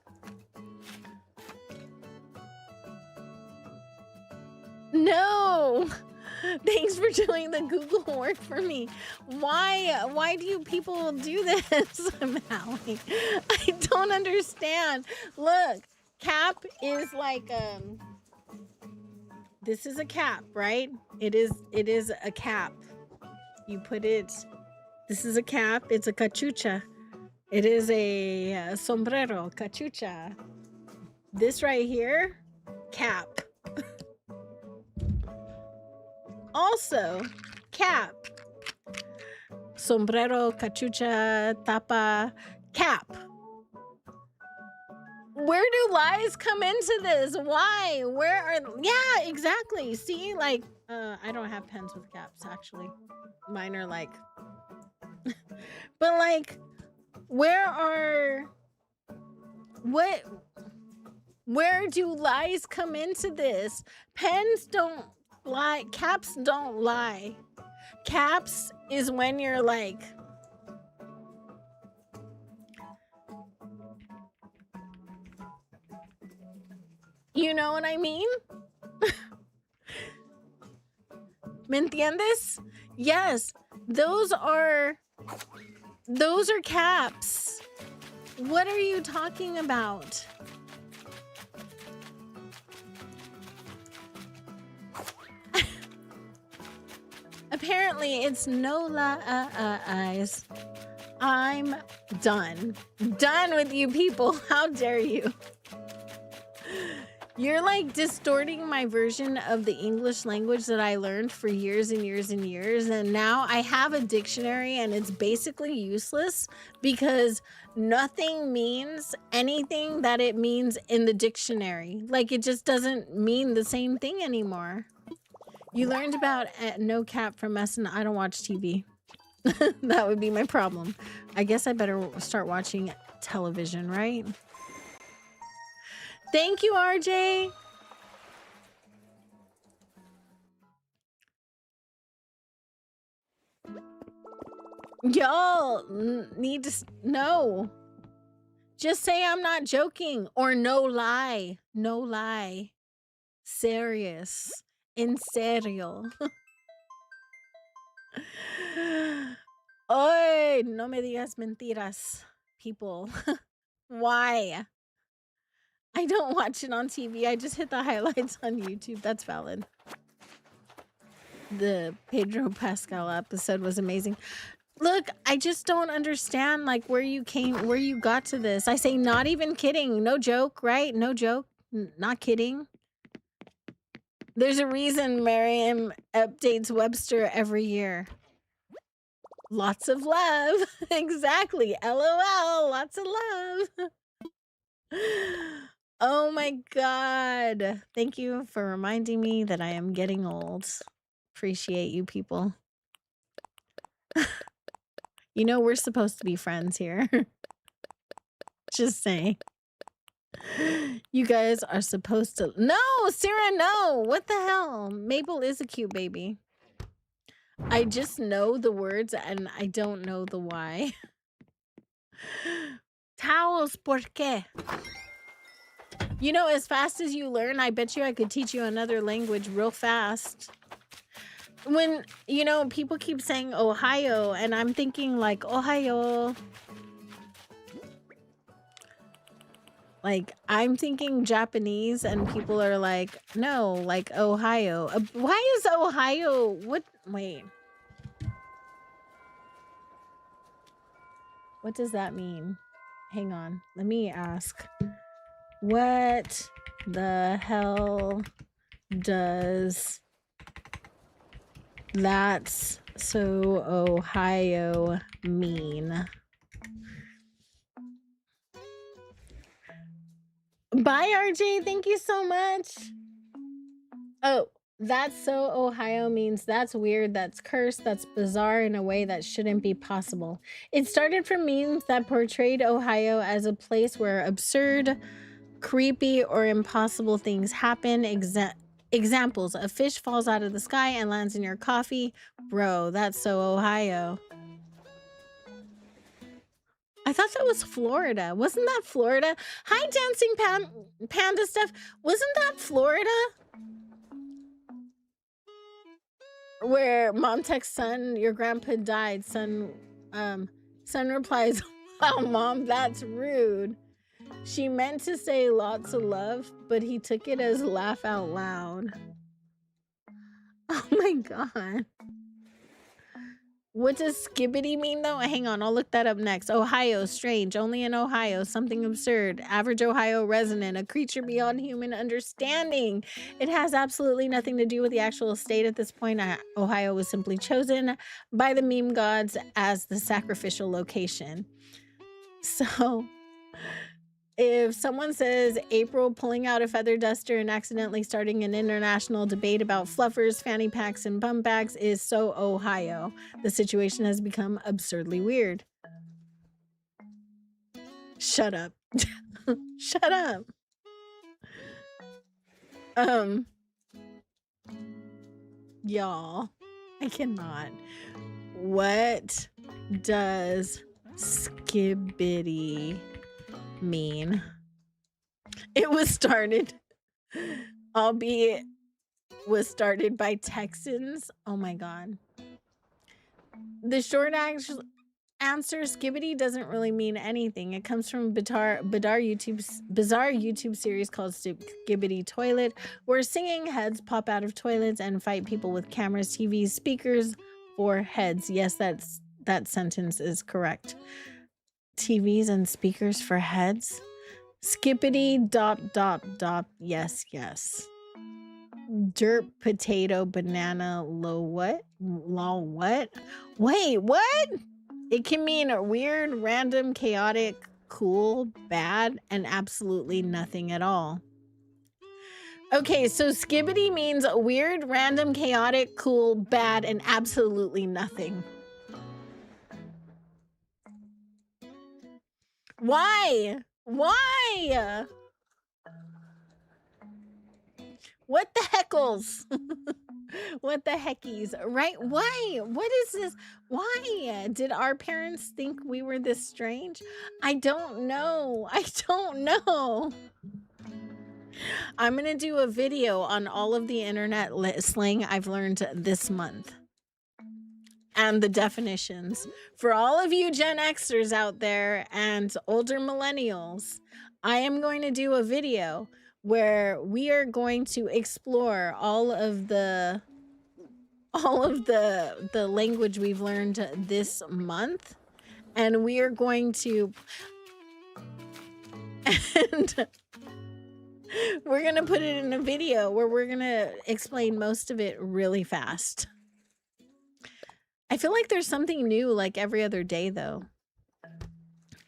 No. Thanks for doing the Google work for me. Why do you people do this, Mallie? I don't understand. Look, cap is like this is a cap, right? It is a cap. You put it, this is a cap, it's a cachucha. It is a sombrero, cachucha. This right here, cap. Also, cap. Sombrero, cachucha, tapa, cap. Where do lies come into this? Why? Where are... Yeah, exactly. See, like, I don't have pens with caps, actually. Mine are like... But, like, where are... What... Where do lies come into this? Pens don't lie. Caps don't lie. Caps is when you're like... You know what I mean? ¿Me entiendes? Yes, those are caps. What are you talking about? Apparently, it's no lies. I'm done. Done with you people. How dare you? You're like distorting my version of the English language that I learned for years and years and years. And now I have a dictionary and it's basically useless because nothing means anything that it means in the dictionary. Like it just doesn't mean the same thing anymore. You learned about no cap from us and I don't watch TV. That would be my problem. I guess I better start watching television, right? Thank you, RJ. Y'all need to know. Just say I'm not joking or no lie. No lie. Serious. En serio. Oy, no me digas mentiras, people. Why? I don't watch it on TV. I just hit the highlights on YouTube. That's valid. The Pedro Pascal episode was amazing. Look, I just don't understand like where you got to this. I say not even kidding. No joke, right? No joke. Not kidding. There's a reason Merriam updates Webster every year. Lots of love. Exactly. LOL. Lots of love. Oh my God. Thank you for reminding me that I am getting old. Appreciate you people. You know, we're supposed to be friends here. Just saying. You guys are supposed to... No, Sarah, no. What the hell? Mabel is a cute baby. I just know the words and I don't know the why. Towels, ¿por qué? You know, as fast as you learn, I bet you I could teach you another language real fast. When, you know, people keep saying Ohio, and I'm thinking like Ohio. Like, I'm thinking Japanese, and people are like, no, like Ohio. Why is Ohio? What? Wait. What does that mean? Hang on. Let me ask. What the hell does "that's so Ohio" mean? Bye, RJ. Thank you so much. Oh, "that's so Ohio" means that's weird, that's cursed, that's bizarre in a way that shouldn't be possible. It started from memes that portrayed Ohio as a place where absurd, creepy, or impossible things happen. Examples: a fish falls out of the sky and lands in your coffee. Bro, that's so Ohio. I thought that was Florida. Wasn't that Florida? Hi, Dancing Panda stuff. Wasn't that Florida? Where mom texts son, your grandpa died. Son replies, wow, mom, that's rude. She meant to say lots of love, but he took it as laugh out loud. Oh my god. What does skibbity mean though? Hang on, I'll look that up next. Ohio, strange, only in Ohio, something absurd. Average Ohio resident, a creature beyond human understanding. It has absolutely nothing to do with the actual state at this point. Ohio was simply chosen by the meme gods as the sacrificial location. So if someone says April pulling out a feather duster and accidentally starting an international debate about fluffers, fanny packs, and bum bags is so Ohio. The situation has become absurdly weird. Shut up. Shut up. Y'all, I cannot. What does skibbity mean? It was started, albeit was started by Texans. Oh my god. The short answer, skibbity doesn't really mean anything. It comes from bizarre YouTube series called Skibbity Toilet, where singing heads pop out of toilets and fight people with cameras, TVs, speakers, or heads. Yes, that sentence is correct. TVs and speakers for heads. Skippity ... Yes, yes. Dirt, potato, banana, low what? Lol what? Wait, what? It can mean weird, random, chaotic, cool, bad, and absolutely nothing at all. Okay, so skibbity means weird, random, chaotic, cool, bad, and absolutely nothing. Why? Why? What the heckles? What the heckies? Right? Why? What is this? Why? Did our parents think we were this strange? I don't know. I don't know. I'm going to do a video on all of the internet slang I've learned this month and the definitions. For all of you Gen Xers out there and older millennials, I am going to do a video where we are going to explore all of the language we've learned this month, and we are going to and we're gonna put it in a video where we're gonna explain most of it really fast. I feel like there's something new like every other day though.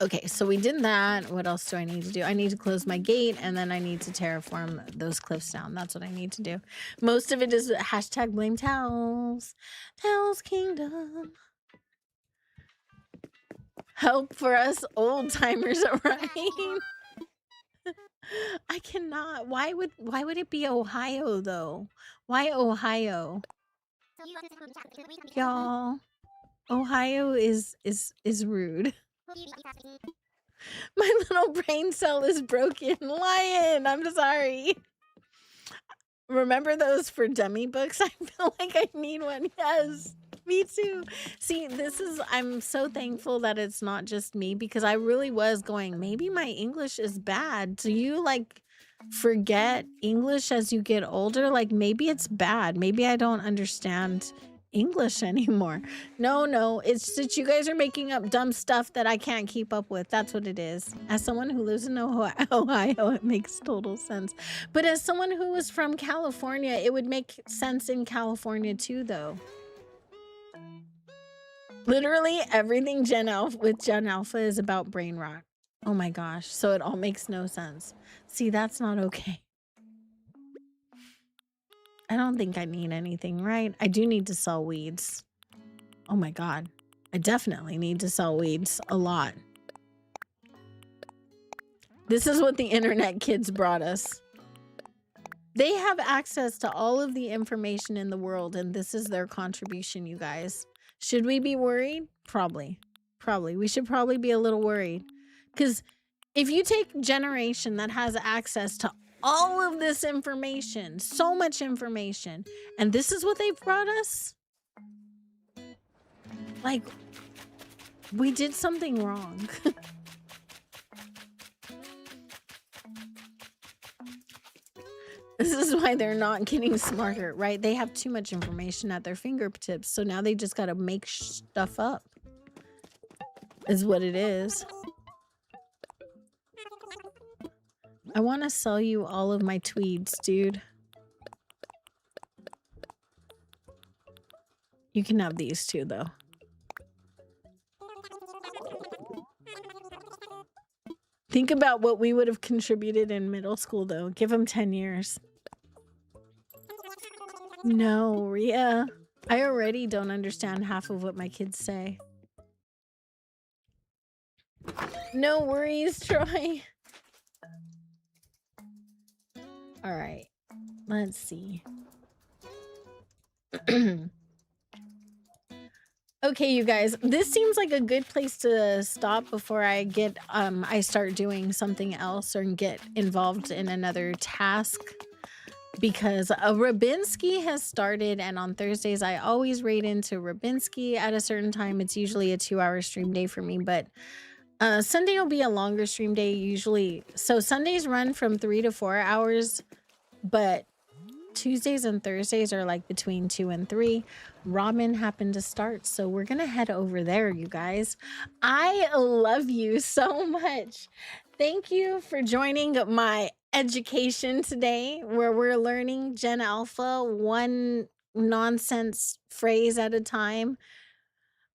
Okay, so we did that. What else do I need to do? I need to close my gate, and then I need to terraform those cliffs down. That's what I need to do. Most of it is hashtag blame towels. Towels Kingdom. Help for us old timers, right? I cannot. Why would it be Ohio though? Why Ohio? Y'all, Ohio is rude. My little brain cell is broken. Lion, I'm sorry. Remember those for dummy books? I feel like I need one. Yes, me too. See, I'm so thankful that it's not just me because I really was going, maybe my English is bad. Do you like forget English as you get older? Like maybe it's bad. Maybe I don't understand English anymore. No, it's that you guys are making up dumb stuff that I can't keep up with. That's what it is. As someone who lives in Ohio, it makes total sense. But as someone who was from California, it would make sense in California too, though. Literally everything with Gen Alpha is about brain rot. Oh my gosh. So it all makes no sense. See, that's not okay. I don't think I need anything, right? I do need to sell weeds. Oh my God. I definitely need to sell weeds a lot. This is what the internet kids brought us. They have access to all of the information in the world, and this is their contribution, you guys. Should we be worried? Probably. We should probably be a little worried. Because if you take generation that has access to all of this information, so much information, and this is what they've brought us, like, we did something wrong. This is why they're not getting smarter, right? They have too much information at their fingertips, so now they just got to make stuff up. Is what it is. I want to sell you all of my tweeds, dude. You can have these too, though. Think about what we would have contributed in middle school, though. Give them 10 years. No, Rhea. I already don't understand half of what my kids say. No worries, Troy. All right. Let's see. Okay, you guys, this seems like a good place to stop before I start doing something else or get involved in another task, because Rabinsky has started, and on Thursdays I always raid into Rabinsky at a certain time. It's usually a 2-hour stream day for me, but Sunday will be a longer stream day usually. So Sundays run from 3 to 4 hours, but Tuesdays and Thursdays are like between 2 and 3. Robin happened to start, so we're gonna head over there, you guys. I love you so much. Thank you for joining my education today, where we're learning Gen Alpha one nonsense phrase at a time.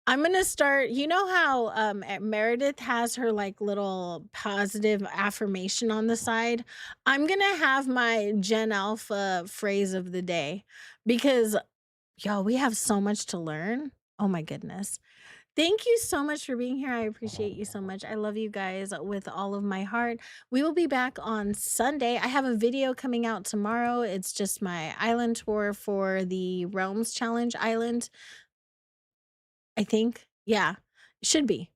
I'm gonna start. You know how Meredith has her like little positive affirmation on the side? I'm gonna have my Gen Alpha phrase of the day, because y'all, we have so much to learn. Oh my goodness. Thank you so much for being here. I appreciate you so much. I love you guys with all of my heart. We will be back on Sunday. I have a video coming out tomorrow. It's just my island tour for the Realms Challenge Island, I think. Yeah, should be.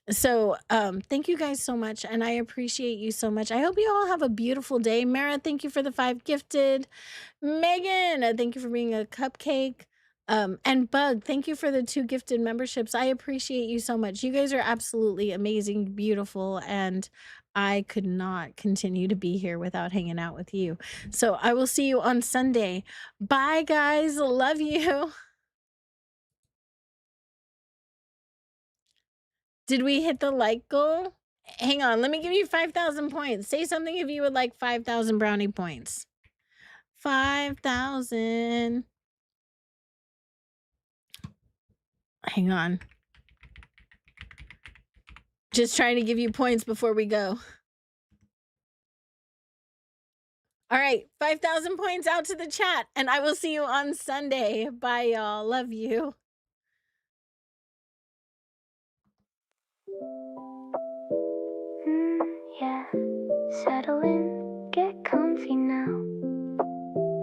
So, thank you guys so much, and I appreciate you so much. I hope you all have a beautiful day. Mara, thank you for the 5 gifted. Megan, thank you for being a cupcake. And Bug, thank you for the 2 gifted memberships. I appreciate you so much. You guys are absolutely amazing, beautiful, and I could not continue to be here without hanging out with you. So I will see you on Sunday. Bye, guys. Love you. Did we hit the like goal? Hang on, let me give you 5,000 points. Say something if you would like 5,000 brownie points. 5,000. Hang on. Just trying to give you points before we go. All right, 5,000 points out to the chat, and I will see you on Sunday. Bye, y'all. Love you. Yeah, settle in, get comfortable.